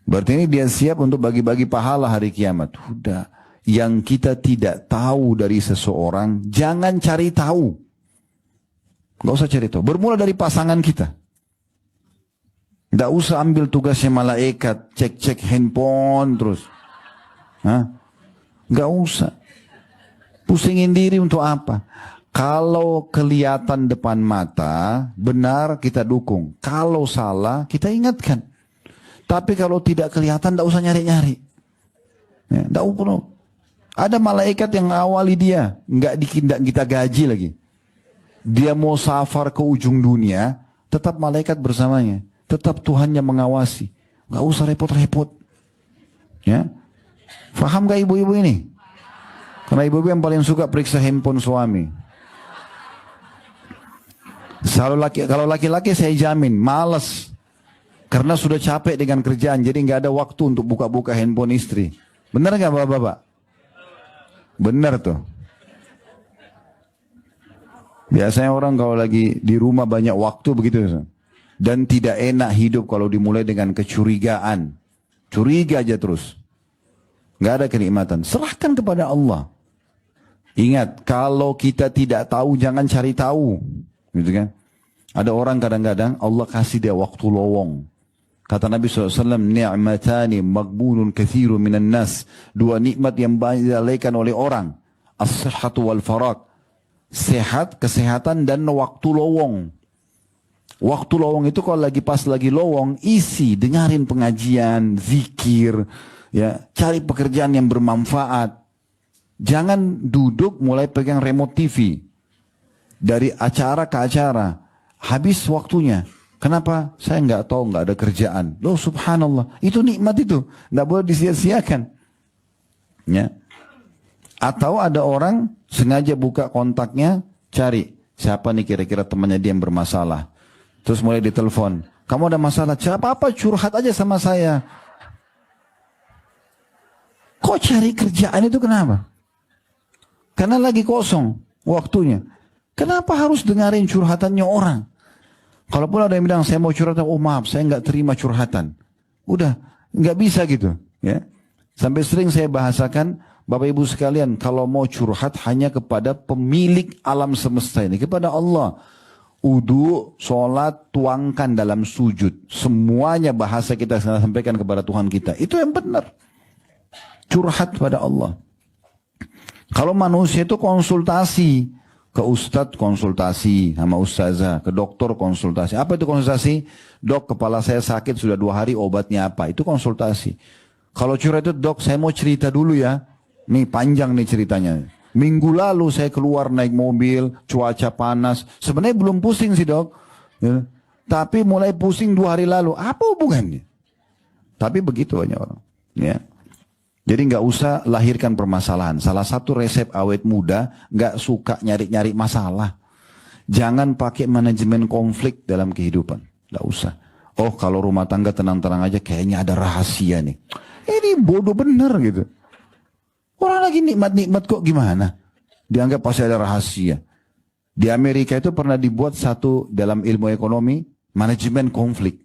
Berarti ini dia siap untuk bagi-bagi pahala hari kiamat. Udah. Yang kita tidak tahu dari seseorang, jangan cari tahu. Gak usah cari tahu. Bermula dari pasangan kita. Gak usah ambil tugasnya malaikat, cek-cek handphone terus. Hah? Gak usah. Pusingin diri untuk apa? Kalau kelihatan depan mata, benar kita dukung. Kalau salah, kita ingatkan. Tapi kalau tidak kelihatan, gak usah nyari-nyari. Ya, gak perlu. Ada malaikat yang ngawali dia, nggak kita gaji lagi. Dia mau safar ke ujung dunia, tetap malaikat bersamanya, tetap Tuhannya mengawasi, nggak usah repot-repot. Ya, paham gak ibu-ibu ini? Karena ibu-ibu yang paling suka periksa handphone suami. Kalau laki-laki saya jamin malas, karena sudah capek dengan kerjaan, jadi nggak ada waktu untuk buka-buka handphone istri. Benar nggak bapak-bapak? Benar tuh. Biasanya orang kalau lagi di rumah banyak waktu begitu. Dan tidak enak hidup kalau dimulai dengan kecurigaan. Curiga aja terus. Nggak ada kenikmatan. Serahkan kepada Allah. Ingat, kalau kita tidak tahu jangan cari tahu. Gitu kan? Ada orang kadang-kadang Allah kasih dia waktu lowong. Kata Nabi SAW, ni'matani magbunun kathiru minan nas. 2 nikmat yang banyak dilalaikan oleh orang. As-sihhatu wal faraq. Sehat, kesehatan, dan waktu lowong. Waktu lowong itu kalau pas lagi lowong, isi, dengarin pengajian, zikir, ya, cari pekerjaan yang bermanfaat. Jangan duduk mulai pegang remote TV. Dari acara ke acara. Habis waktunya. Kenapa? Saya nggak tahu, nggak ada kerjaan. Loh subhanallah, itu nikmat itu, nggak boleh disia-siakan. Ya. Atau ada orang sengaja buka kontaknya, cari siapa nih kira-kira temannya dia yang bermasalah. Terus mulai ditelepon, kamu ada masalah? Siapa apa curhat aja sama saya. Kok cari kerjaan itu kenapa? Karena lagi kosong waktunya. Kenapa harus dengerin curhatannya orang? Kalaupun ada yang bilang, saya mau curhatan, oh maaf, saya nggak terima curhatan. Udah, nggak bisa gitu. Ya. Sampai sering saya bahasakan, Bapak Ibu sekalian, kalau mau curhat hanya kepada pemilik alam semesta ini, kepada Allah. Udu, sholat, tuangkan dalam sujud. Semuanya bahasa kita sampaikan kepada Tuhan kita. Itu yang benar. Curhat pada Allah. Kalau manusia itu konsultasi. Ke ustadz konsultasi sama ustazah, ke dokter konsultasi. Apa itu konsultasi? Dok, kepala saya sakit sudah 2 hari, obatnya apa? Itu konsultasi. Kalau curhat itu, dok saya mau cerita dulu ya. Nih panjang nih ceritanya. Minggu lalu saya keluar naik mobil, cuaca panas. Sebenarnya belum pusing sih dok. Ya. Tapi mulai pusing 2 hari lalu. Apa hubungannya? Tapi begitu banyak orang. Ya. Jadi nggak usah lahirkan permasalahan. Salah satu resep awet muda, nggak suka nyari-nyari masalah. Jangan pakai manajemen konflik dalam kehidupan. Nggak usah. Oh kalau rumah tangga tenang-tenang aja kayaknya ada rahasia nih. Ini bodoh bener gitu. Orang lagi nikmat-nikmat kok gimana? Dianggap pasti ada rahasia. Di Amerika itu pernah dibuat satu dalam ilmu ekonomi, manajemen konflik.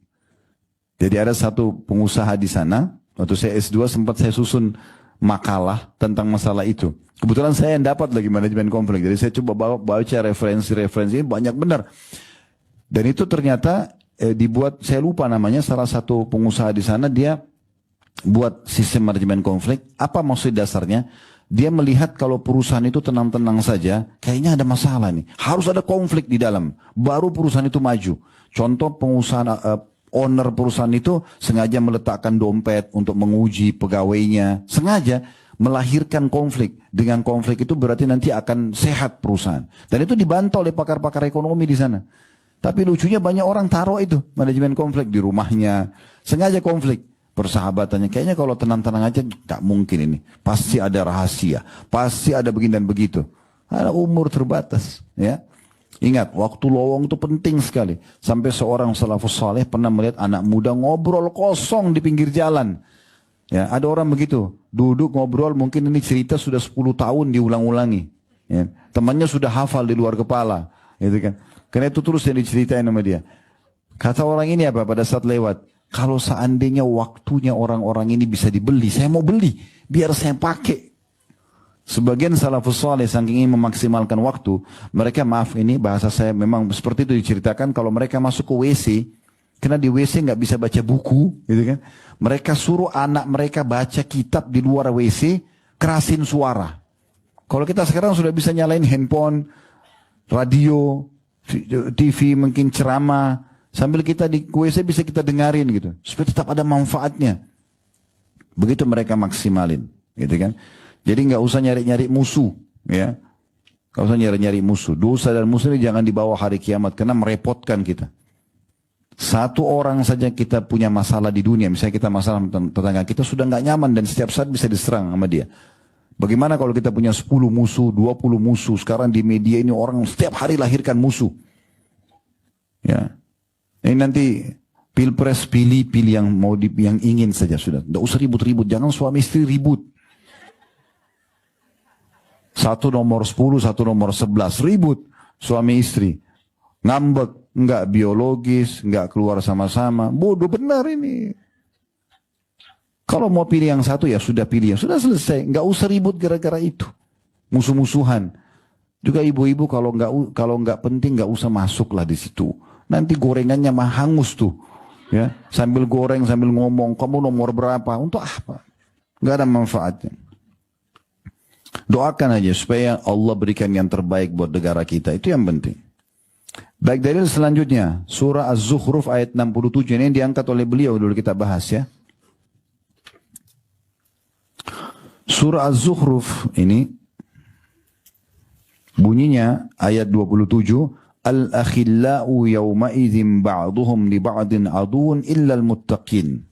Jadi ada satu pengusaha di sana, waktu saya S2 sempat saya susun makalah tentang masalah itu. Kebetulan saya yang dapat lagi manajemen konflik. Jadi saya coba baca referensi-referensi ini banyak benar. Dan itu ternyata dibuat, saya lupa namanya, salah satu pengusaha di sana dia buat sistem manajemen konflik. Apa maksud dasarnya? Dia melihat kalau perusahaan itu tenang-tenang saja, kayaknya ada masalah nih. Harus ada konflik di dalam, baru perusahaan itu maju. Contoh pengusaha, owner perusahaan itu sengaja meletakkan dompet untuk menguji pegawainya. Sengaja melahirkan konflik. Dengan konflik itu berarti nanti akan sehat perusahaan. Dan itu dibantah oleh pakar-pakar ekonomi di sana. Tapi lucunya banyak orang taruh itu, manajemen konflik di rumahnya. Sengaja konflik. Persahabatannya kayaknya kalau tenang-tenang aja gak mungkin ini, pasti ada rahasia, pasti ada begini dan begitu. Ada umur terbatas, ya. Ingat, waktu lowong itu penting sekali. Sampai seorang salafus saleh pernah melihat anak muda ngobrol kosong di pinggir jalan. Ya, ada orang begitu, duduk ngobrol, mungkin ini cerita sudah 10 tahun diulang-ulangi. Ya. Temannya sudah hafal di luar kepala, gitu kan. Karena itu terus yang diceritain sama dia. Kata orang ini apa pada saat lewat? Kalau seandainya waktunya orang-orang ini bisa dibeli, saya mau beli, biar saya pakai. Sebagian salafus saleh saking ingin memaksimalkan waktu, mereka, maaf ini bahasa saya memang seperti itu diceritakan, kalau mereka masuk ke WC, karena di WC nggak bisa baca buku, gitu kan? Mereka suruh anak mereka baca kitab di luar WC, kerasin suara. Kalau kita sekarang sudah bisa nyalain handphone, radio, TV, mungkin ceramah, sambil kita di WC bisa kita dengarin gitu, supaya tetap ada manfaatnya. Begitu mereka maksimalin, gitu kan? Jadi nggak usah nyari-nyari musuh, ya. Nggak usah nyari-nyari musuh. Dosa dan musuh ini jangan dibawa hari kiamat karena merepotkan kita. Satu orang saja kita punya masalah di dunia, misalnya kita masalah tetangga kita sudah nggak nyaman dan setiap saat bisa diserang sama dia. Bagaimana kalau kita punya 10 musuh, 20 musuh? Sekarang di media ini orang setiap hari lahirkan musuh, ya. Ini nanti pilpres pilih yang mau yang ingin saja sudah. Tidak usah ribut-ribut. Jangan suami istri ribut. Satu nomor 10, satu nomor 11 ribut suami istri. Ngambek, nggak biologis, nggak keluar sama-sama. Bodoh benar ini. Kalau mau pilih yang satu ya sudah pilih yang sudah selesai. Nggak usah ribut gara-gara itu. Musuh-musuhan. Juga ibu-ibu kalau nggak penting nggak usah masuklah di situ. Nanti gorengannya mah hangus tuh, ya. Sambil goreng, sambil ngomong, kamu nomor berapa? Untuk apa? Gak ada manfaatnya. Doakan aja supaya Allah berikan yang terbaik buat negara kita. Itu yang penting. Baik, dalil selanjutnya. Surah Az-Zukhruf ayat 67. Ini yang diangkat oleh beliau dulu kita bahas ya. Surah Az-Zukhruf ini bunyinya ayat 27. Al-akhillau yawma'idhim ba'duhum li ba'din aduun illal muttaqin.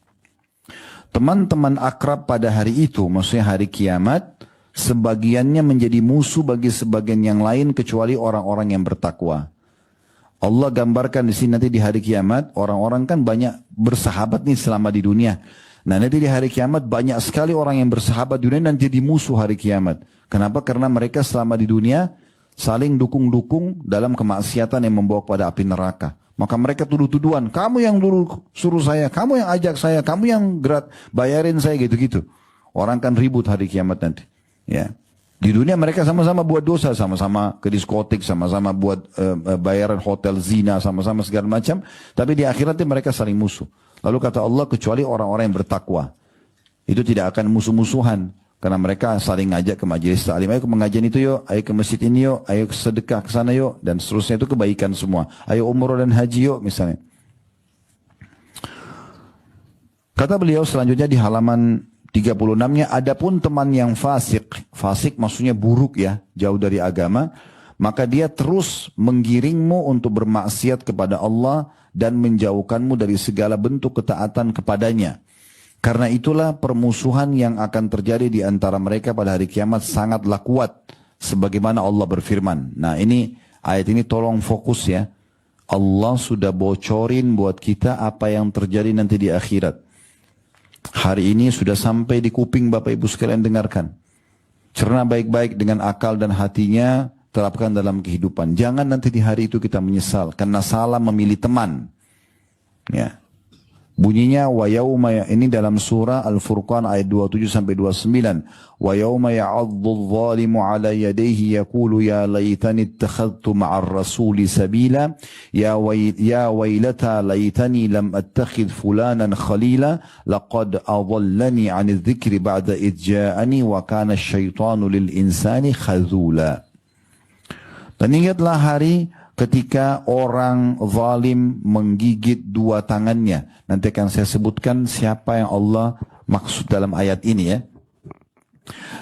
Teman-teman akrab pada hari itu, maksudnya hari kiamat, sebagiannya menjadi musuh bagi sebagian yang lain kecuali orang-orang yang bertakwa. Allah gambarkan di sini nanti di hari kiamat, orang-orang kan banyak bersahabat nih selama di dunia. Nah nanti di hari kiamat banyak sekali orang yang bersahabat di dunia dan jadi musuh hari kiamat. Kenapa? Karena mereka selama di dunia saling dukung-dukung dalam kemaksiatan yang membawa pada api neraka. Maka mereka tuduh-tuduhan, kamu yang dulu suruh saya, kamu yang ajak saya, kamu yang bayarin saya, gitu-gitu. Orang kan ribut hari kiamat nanti. Ya. Di dunia mereka sama-sama buat dosa, sama-sama ke diskotik, sama-sama buat bayaran hotel zina, sama-sama segala macam. Tapi di akhiratnya mereka saling musuh. Lalu kata Allah, kecuali orang-orang yang bertakwa. Itu tidak akan musuh-musuhan. Karena mereka saling ngajak ke majelis ta'lim, ayo ke pengajian itu yuk, ayo ke masjid ini yuk, ayo sedekah ke sana yuk, dan seterusnya itu kebaikan semua. Ayo umroh dan haji yuk misalnya. Kata beliau selanjutnya di halaman 36-nya, adapun teman yang fasik, fasik maksudnya buruk ya, jauh dari agama, maka dia terus menggiringmu untuk bermaksiat kepada Allah dan menjauhkanmu dari segala bentuk ketaatan kepadanya. Karena itulah permusuhan yang akan terjadi di antara mereka pada hari kiamat sangatlah kuat. Sebagaimana Allah berfirman. Nah ini, ayat ini tolong fokus ya. Allah sudah bocorin buat kita apa yang terjadi nanti di akhirat. Hari ini sudah sampai di kuping Bapak Ibu sekalian, dengarkan. Cerna baik-baik dengan akal dan hatinya, terapkan dalam kehidupan. Jangan nanti di hari itu kita menyesal karena salah memilih teman. Ya. Bunyinya wa yauma, ini dalam surah Al-Furqan ayat 27 sampai 29. Wa yauma ya'addu adh-dhalimu 'ala yadayhi yaqulu ya laitani ittakhadhtu ma'ar rasuli sabila ya wailata laitani lam attakhidh fulanan khalila laqad adallani 'anil dhikri ba'da idh ja'ani wa kana asy-syaitanu lil insani khazula. Dan ingatlah hari ketika orang zalim menggigit dua tangannya. Nanti akan saya sebutkan siapa yang Allah maksud dalam ayat ini ya.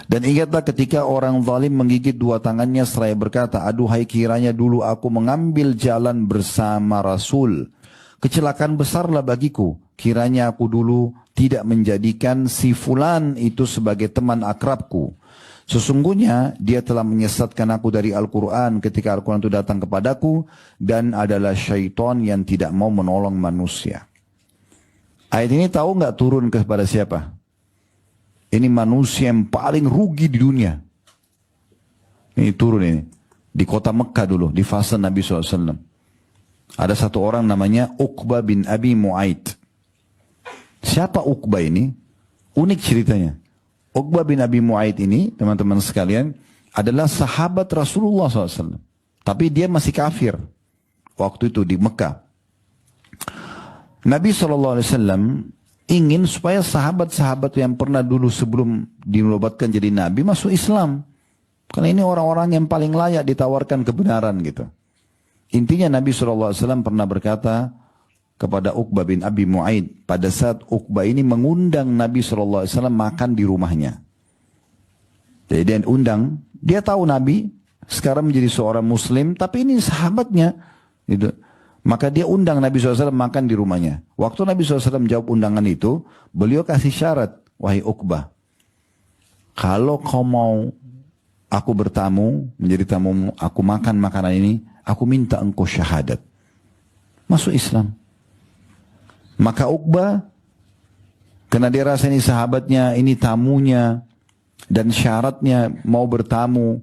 Dan ingatlah ketika orang zalim menggigit dua tangannya seraya berkata, aduhai kiranya dulu aku mengambil jalan bersama Rasul. Kecelakaan besarlah bagiku. Kiranya aku dulu tidak menjadikan si fulan itu sebagai teman akrabku. Sesungguhnya dia telah menyesatkan aku dari Al-Quran ketika Al-Quran itu datang kepadaku dan adalah syaitan yang tidak mau menolong manusia. Ayat ini tahu nggak turun kepada siapa? Ini manusia yang paling rugi di dunia. Ini turun ini. Di kota Mekah dulu, di fase Nabi SAW. Ada satu orang namanya Uqbah bin Abi Mu'aid. Siapa Uqbah ini? Unik ceritanya. Uqbah bin Abi Mu'aid ini, teman-teman sekalian, adalah sahabat Rasulullah SAW. Tapi dia masih kafir. Waktu itu di Mekah. Nabi SAW ingin supaya sahabat-sahabat yang pernah dulu sebelum dinobatkan jadi Nabi masuk Islam. Karena ini orang-orang yang paling layak ditawarkan kebenaran gitu. Intinya Nabi SAW pernah berkata kepada Uqbah bin Abi Mu'aid pada saat Uqbah ini mengundang Nabi SAW makan di rumahnya. Jadi dia undang, dia tahu Nabi sekarang menjadi seorang Muslim, tapi ini sahabatnya. Gitu. Maka dia undang Nabi SAW makan di rumahnya. Waktu Nabi SAW menjawab undangan itu, beliau kasih syarat, wahai Uqbah, kalau kau mau aku bertamu, menjadi tamumu, aku makan makanan ini, aku minta engkau syahadat. Masuk Islam. Maka Uqbah, karena dia rasa ini sahabatnya, ini tamunya, dan syaratnya mau bertamu,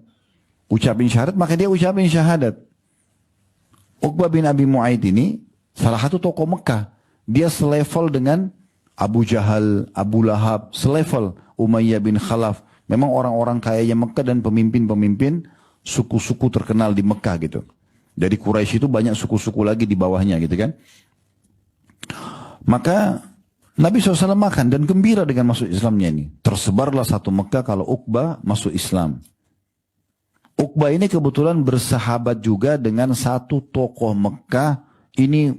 ucapin syahadat, maka dia ucapin syahadat. Uqbah bin Abi Mu'aid ini, salah satu tokoh Mekah. Dia selevel dengan Abu Jahal, Abu Lahab, selevel Umayyah bin Khalaf. Memang orang-orang kayanya Mekah dan pemimpin-pemimpin suku-suku terkenal di Mekah gitu. Dari Quraisy itu banyak suku-suku lagi di bawahnya gitu kan. Maka Nabi SAW makan dan gembira dengan masuk Islamnya ini. Tersebarlah satu Mekah kalau Uqbah masuk Islam. Uqbah ini kebetulan bersahabat juga dengan satu tokoh Mekah. Ini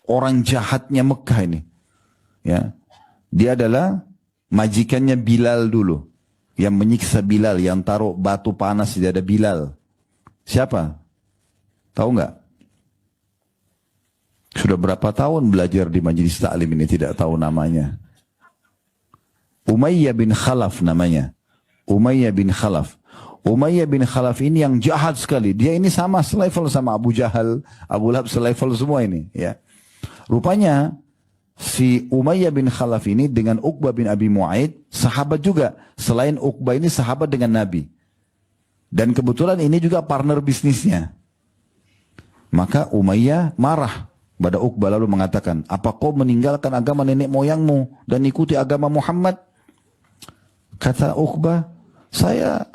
orang jahatnya Mekah ini. Ya, dia adalah majikannya Bilal dulu. Yang menyiksa Bilal, yang taruh batu panas di dada Bilal. Siapa? Tahu nggak? Sudah berapa tahun belajar di majelis taklim ini tidak tahu namanya. Umayyah bin Khalaf namanya. Umayyah bin Khalaf. Umayyah bin Khalaf ini yang jahat sekali. Dia ini sama selevel sama Abu Jahal, Abu Lahab, selevel semua ini. Ya. Rupanya si Umayyah bin Khalaf ini dengan Uqbah bin Abi Mu'aid sahabat juga. Selain Uqbah ini sahabat dengan Nabi. Dan kebetulan ini juga partner bisnisnya. Maka Umayyah marah pada Uqbah lalu mengatakan, apa kau meninggalkan agama nenek moyangmu dan ikuti agama Muhammad? Kata Uqbah, saya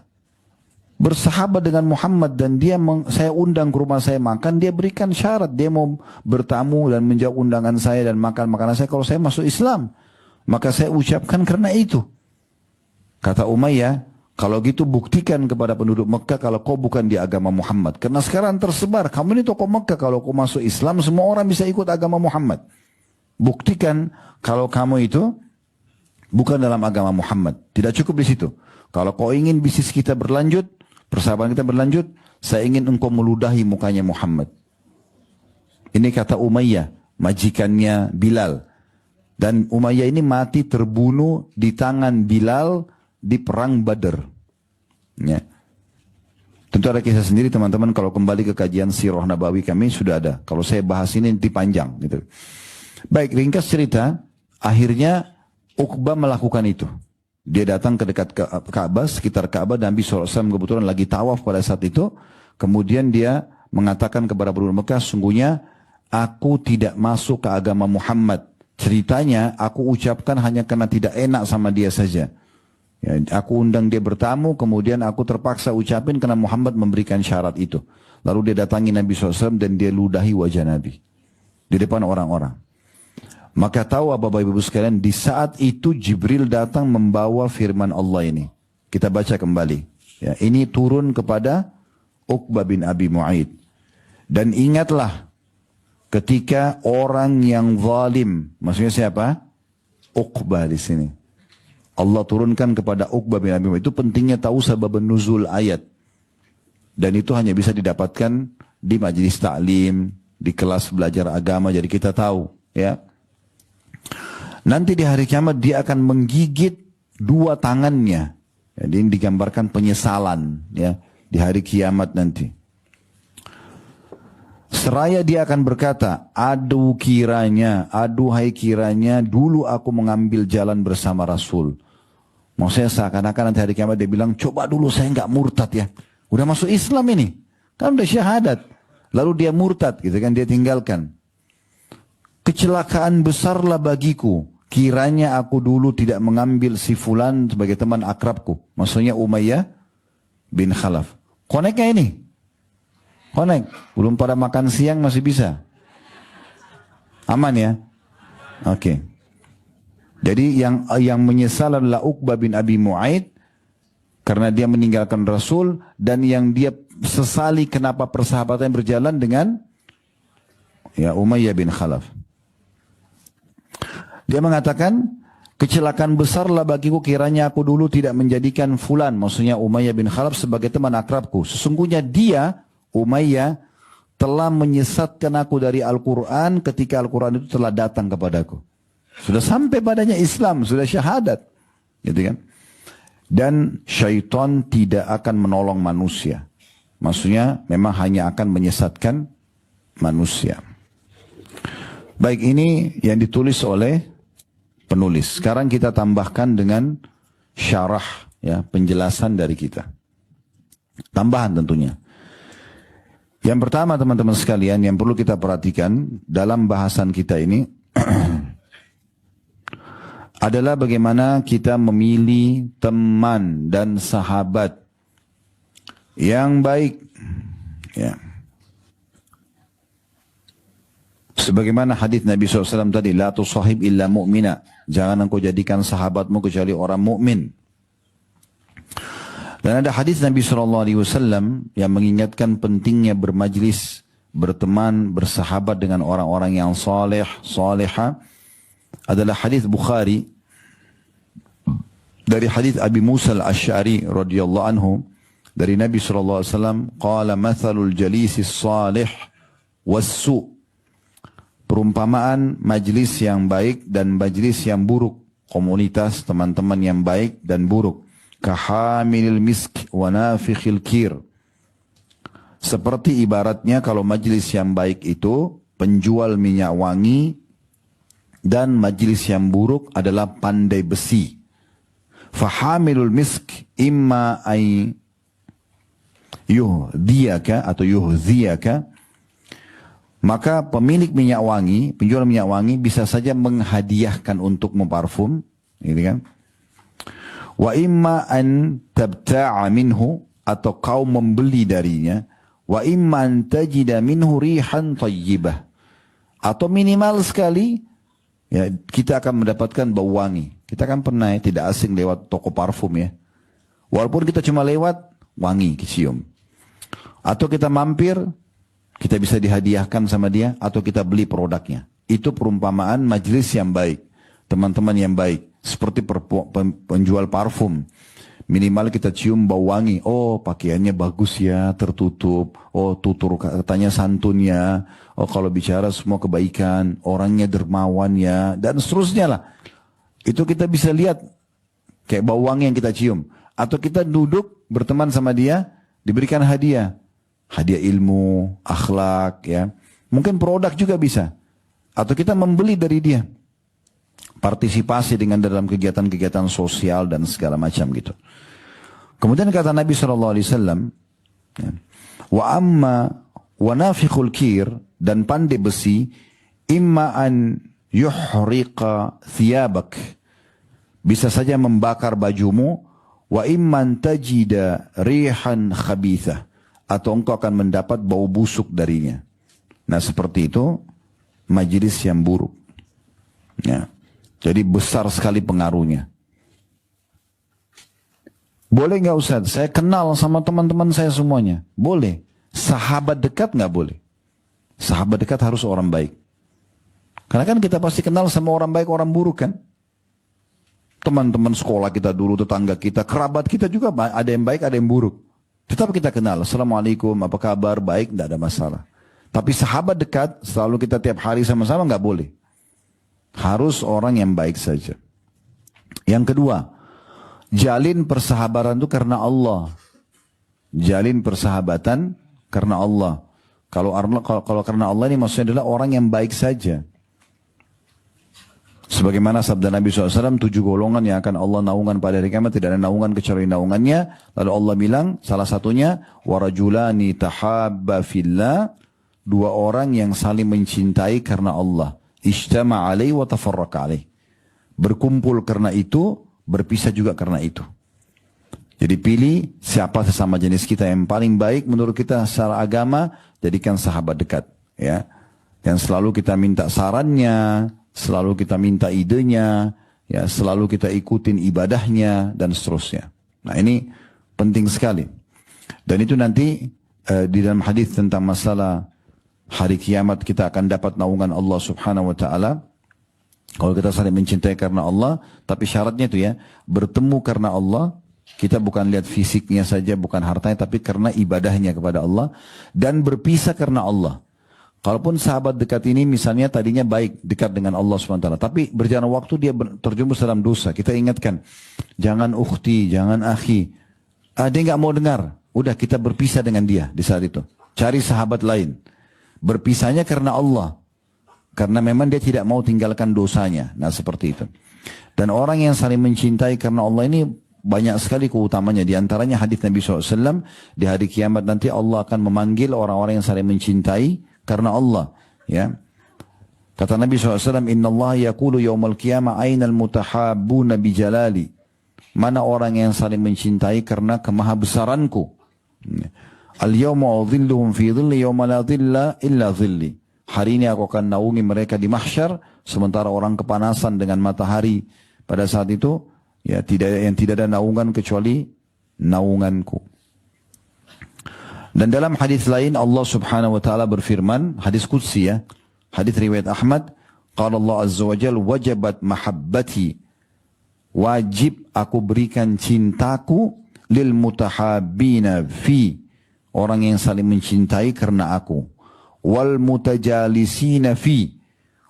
bersahabat dengan Muhammad dan saya undang ke rumah saya makan, dia berikan syarat, dia mau bertamu dan menjawab undangan saya dan makan makanan saya kalau saya masuk Islam. Maka saya ucapkan karena itu. Kata Umayyah, kalau gitu buktikan kepada penduduk Mekah kalau kau bukan di agama Muhammad. Karena sekarang tersebar, kamu ini tokoh Mekah, kalau kau masuk Islam semua orang bisa ikut agama Muhammad. Buktikan kalau kamu itu Bukan dalam agama Muhammad. Tidak cukup di situ. Kalau kau ingin bisnis kita berlanjut, persahabatan kita berlanjut, saya ingin engkau meludahi mukanya Muhammad. Ini kata Umayyah, majikannya Bilal. Dan Umayyah ini mati terbunuh di tangan Bilal di perang Badar. Ya. Tentu ada kisah sendiri teman-teman, kalau kembali ke kajian Sirah Nabawi kami sudah ada. Kalau saya bahas ini nanti panjang gitu. Baik, ringkas cerita, akhirnya Uqbah melakukan itu. Dia datang ke dekat Ka'bah, sekitar Ka'bah, dan Nabi SAW kebetulan lagi tawaf pada saat itu. Kemudian dia mengatakan kepada penduduk Mekah, sungguhnya aku tidak masuk ke agama Muhammad. Ceritanya aku ucapkan hanya karena tidak enak sama dia saja. Ya, aku undang dia bertamu, kemudian aku terpaksa ucapin karena Muhammad memberikan syarat itu. Lalu dia datangi Nabi SAW dan dia ludahi wajah Nabi di depan orang-orang. Maka tahu Bapak Ibu sekalian, di saat itu Jibril datang membawa firman Allah ini. Kita baca kembali. Ya, ini turun kepada Uqbah bin Abi Mu'aid. Dan ingatlah ketika orang yang zalim, maksudnya siapa? Uqbah di sini. Allah turunkan kepada Uqbah bin Abi Mu'aid. Itu pentingnya tahu sebab nuzul ayat. Dan itu hanya bisa didapatkan di majelis ta'lim, di kelas belajar agama, jadi kita tahu. Ya. Nanti di hari kiamat dia akan menggigit dua tangannya. Jadi ini digambarkan penyesalan ya di hari kiamat nanti. Seraya dia akan berkata, aduhai kiranya dulu aku mengambil jalan bersama Rasul. Maksudnya seakan-akan nanti hari kiamat dia bilang, coba dulu saya nggak murtad ya. Udah masuk Islam ini. Kan udah syahadat. Lalu dia murtad gitu kan, dia tinggalkan. Kecelakaan besarlah bagiku. Kiranya aku dulu tidak mengambil si fulan sebagai teman akrabku. Maksudnya Umayyah bin Khalaf. Koneknya ini. Konek. Belum pada makan siang masih bisa. Aman ya? Oke. Jadi yang menyesal adalah Uqbah bin Abi Mu'aid karena dia meninggalkan Rasul, dan yang dia sesali kenapa persahabatan berjalan dengan ya Umayyah bin Khalaf. Dia mengatakan, kecelakaan besarlah bagiku kiranya aku dulu tidak menjadikan fulan, maksudnya Umayyah bin Khalaf, sebagai teman akrabku. Sesungguhnya dia, Umayyah, telah menyesatkan aku dari Al-Quran ketika Al-Quran itu telah datang kepadaku. Sudah sampai padanya Islam, sudah syahadat. Gitu kan? Dan syaitan tidak akan menolong manusia. Maksudnya memang hanya akan menyesatkan manusia. Baik, ini yang ditulis oleh penulis. Sekarang kita tambahkan dengan syarah, ya, penjelasan dari kita. Tambahan tentunya. Yang pertama teman-teman sekalian yang perlu kita perhatikan dalam bahasan kita ini adalah bagaimana kita memilih teman dan sahabat yang baik. Ya. Sebagaimana hadis Nabi SAW tadi, la tusahib illa mu'mina. Jangan engkau jadikan sahabatmu kecuali orang mukmin. Dan ada hadis Nabi SAW yang mengingatkan pentingnya bermajlis, berteman, bersahabat dengan orang-orang yang saleh, saleha. Adalah hadis Bukhari dari hadis Abi Musa al-Asy'ari radhiyallahu anhu dari Nabi SAW, qala mathalul jalisi salih wassu. Perumpamaan majlis yang baik dan majlis yang buruk, komunitas teman-teman yang baik dan buruk. Kahamilil misk wa nafikhil kir. Seperti ibaratnya kalau majlis yang baik itu penjual minyak wangi, dan majlis yang buruk adalah pandai besi. Fahamilul misk imma ay yuhdiyaka atau yuhdiyaka. Maka pemilik minyak wangi, penjual minyak wangi bisa saja menghadiahkan untukmu parfum, gitu kan? Wa imma an tabta'a minhu, atau kau membeli darinya. Wa imma an tajida minhu rihan tayyibah, atau minimal sekali ya, kita akan mendapatkan bau wangi. Kita kan pernah ya, tidak asing lewat toko parfum ya. Walaupun kita cuma lewat, wangi kecium. Atau kita mampir, kita bisa dihadiahkan sama dia, atau kita beli produknya. Itu perumpamaan majlis yang baik, teman-teman yang baik. seperti penjual parfum. Minimal kita cium bau wangi. Oh, pakaiannya bagus ya, tertutup. Oh, tutur katanya santunnya. Oh, kalau bicara semua kebaikan. Orangnya dermawan ya. Dan seterusnya lah. Itu kita bisa lihat. Kayak bau wangi yang kita cium. Atau kita duduk berteman sama dia. Diberikan hadiah. Hadiah ilmu, akhlak ya. Mungkin produk juga bisa. Atau kita membeli dari dia. Partisipasi dengan dalam kegiatan-kegiatan sosial dan segala macam gitu. Kemudian kata Nabi SAW, wa amma wa nafikhul kir, dan pandai besi, imma an yuhriqa thiyabak, bisa saja membakar bajumu, wa imman tajida rihan khabithah, atau engkau akan mendapat bau busuk darinya. Nah seperti itu majelis yang buruk. Ya. Jadi besar sekali pengaruhnya. Boleh nggak Ustaz? Saya kenal sama teman-teman saya semuanya. Boleh. Sahabat dekat nggak boleh. Sahabat dekat harus orang baik. Karena kan kita pasti kenal sama orang baik, orang buruk kan. Teman-teman sekolah kita dulu, tetangga kita, kerabat kita juga ada yang baik, ada yang buruk. Tetap kita kenal. Assalamualaikum, apa kabar? Baik, nggak ada masalah. Tapi sahabat dekat, selalu kita tiap hari sama-sama nggak boleh. Harus orang yang baik saja. Yang kedua, jalin persahabatan itu karena Allah. Jalin persahabatan karena Allah. Kalau karena Allah ini maksudnya adalah orang yang baik saja. Sebagaimana sabda Nabi SAW, 7 golongan yang akan Allah naungan pada hari kiamat, tidak ada naungan kecuali naungannya. Lalu Allah bilang, salah satunya, warajulani tahabba fillah, 2 orang yang saling mencintai karena Allah. Ijtama alaih wa tafarraqa alaih. Berkumpul karena itu, berpisah juga karena itu. Jadi pilih siapa sesama jenis kita yang paling baik menurut kita secara agama, jadikan sahabat dekat. Ya. Yang selalu kita minta sarannya, selalu kita minta idenya, ya, selalu kita ikutin ibadahnya, dan seterusnya. Nah ini penting sekali. Dan itu nanti di dalam hadis tentang masalah hari kiamat kita akan dapat naungan Allah Subhanahu wa taala. Kalau kita saling mencintai karena Allah, tapi syaratnya itu ya, bertemu karena Allah, kita bukan lihat fisiknya saja, bukan hartanya, tapi karena ibadahnya kepada Allah, dan berpisah karena Allah. Kalaupun sahabat dekat ini misalnya tadinya baik, dekat dengan Allah SWT, tapi berjalan waktu dia terjumus dalam dosa, kita ingatkan, jangan ukhti, jangan akhi, dia nggak mau dengar, udah kita berpisah dengan dia di saat itu, cari sahabat lain. Berpisahnya karena Allah. Karena memang dia tidak mau tinggalkan dosanya. Nah seperti itu. Dan orang yang saling mencintai karena Allah ini banyak sekali keutamanya. Di antaranya hadis Nabi SAW. Di hari kiamat nanti Allah akan memanggil orang-orang yang saling mencintai karena Allah. Ya. Kata Nabi SAW, Inna Allah yaqulu yawmal qiyamah aynal mutahabbuna bijalali. Mana orang yang saling mencintai karena kemahabesaranku. Al-yawma udhilluhum fi dhilli yawma la dhilla illa dhilli. Hari ini aku akan naungi mereka di mahsyar, sementara orang kepanasan dengan matahari pada saat itu, ya tidak ada naungan kecuali naunganku. Dan dalam hadis lain Allah Subhanahu wa taala berfirman, hadis qudsi ya, hadis riwayat Ahmad, qala Allah azza wa jalla wajabat mahabbati, wajib aku berikan cintaku lil mutahabbina fi, orang yang saling mencintai karena aku. Wal mutajalisina fi,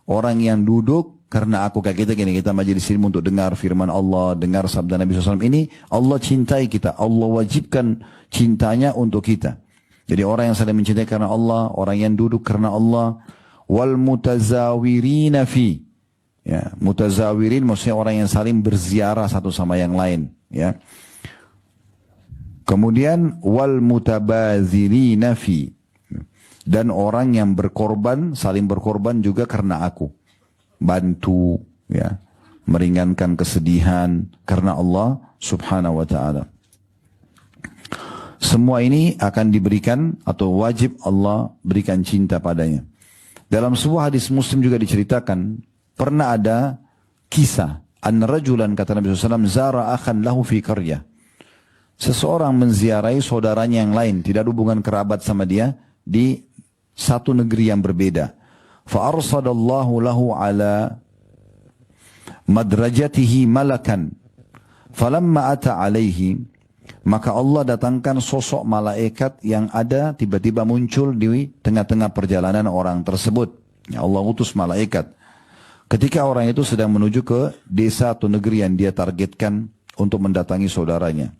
orang yang duduk karena aku. Kayak kita gini, kita majelis ilmu untuk dengar firman Allah, dengar sabda Nabi SAW. Ini Allah cintai kita, Allah wajibkan cintanya untuk kita. Jadi orang yang saling mencintai karena Allah, orang yang duduk karena Allah. Wal mutazawirina fi, ya, mutazawirin maksudnya orang yang saling berziarah satu sama yang lain, ya. Kemudian wal mutabazirina fi, dan orang yang berkorban, saling berkorban juga karena aku. Bantu, ya, meringankan kesedihan karena Allah Subhanahu wa taala. Semua ini akan diberikan atau wajib Allah berikan cinta padanya. Dalam sebuah hadis Muslim juga diceritakan, pernah ada kisah, an rajulan, kata Nabi SAW, zara akhan lahu fi qaryah. Seseorang menziarahi saudaranya yang lain, tidak ada hubungan kerabat sama dia, di satu negeri yang berbeda. Fa'arsadallahu lahu ala madrajatihi malakan. Falamma ata alaihi, maka Allah datangkan sosok malaikat yang ada tiba-tiba muncul di tengah-tengah perjalanan orang tersebut. Ya, Allah utus malaikat. Ketika orang itu sedang menuju ke desa atau negeri yang dia targetkan untuk mendatangi saudaranya.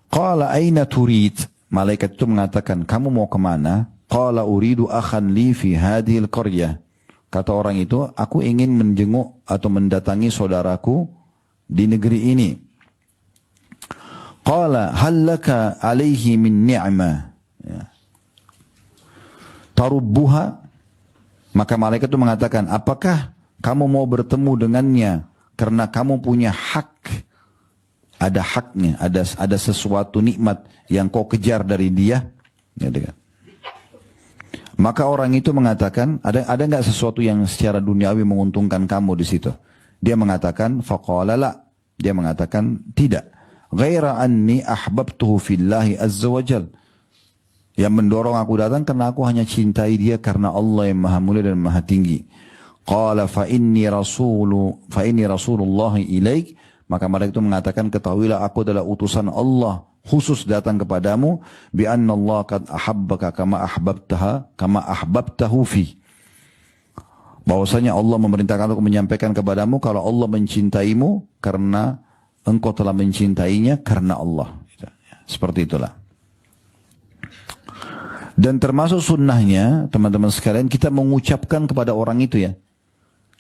Qala aina turid? Malaikat itu mengatakan, kamu mau kemana? Qala uridu akhan li fi hadhil qaryah. Kata orang itu, aku ingin menjenguk atau mendatangi saudaraku di negeri ini. Qala hal laka alaihi min ni'mah tarubbuha? Maka malaikat itu mengatakan, apakah kamu mau bertemu dengannya karena kamu punya hak? Ada haknya, ada sesuatu nikmat yang kau kejar dari dia. Ya, maka orang itu mengatakan, ada enggak sesuatu yang secara duniawi menguntungkan kamu di situ? Dia mengatakan, faqala la. Dia mengatakan, tidak. Ghaira anni ahbabtuhu fillahi azza wa jal. Yang mendorong aku datang karena aku hanya cintai dia karena Allah yang maha mulia dan maha tinggi. Qala fa inni rasulullah ilaik. Maka malaikat itu mengatakan, ketahuilah aku adalah utusan Allah khusus datang kepadamu, bi anna Allah qad ahabbaka kama ahbabtahu fi. Bahwasanya Allah memerintahkan aku menyampaikan kepadamu kalau Allah mencintaimu karena engkau telah mencintainya karena Allah. Seperti itulah. Dan termasuk sunnahnya, teman-teman sekalian, kita mengucapkan kepada orang itu ya.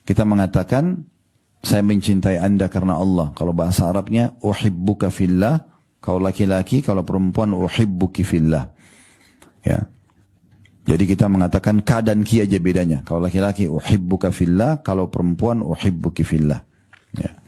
Kita mengatakan, saya mencintai anda karena Allah. Kalau bahasa Arabnya, uhibbuka fillah. Kalau laki-laki, kalau perempuan, uhibbuki fillah. Ya. Jadi kita mengatakan ka dan ki aja bedanya. Kalau laki-laki, uhibbuka fillah. Kalau perempuan, uhibbuki fillah. Ya.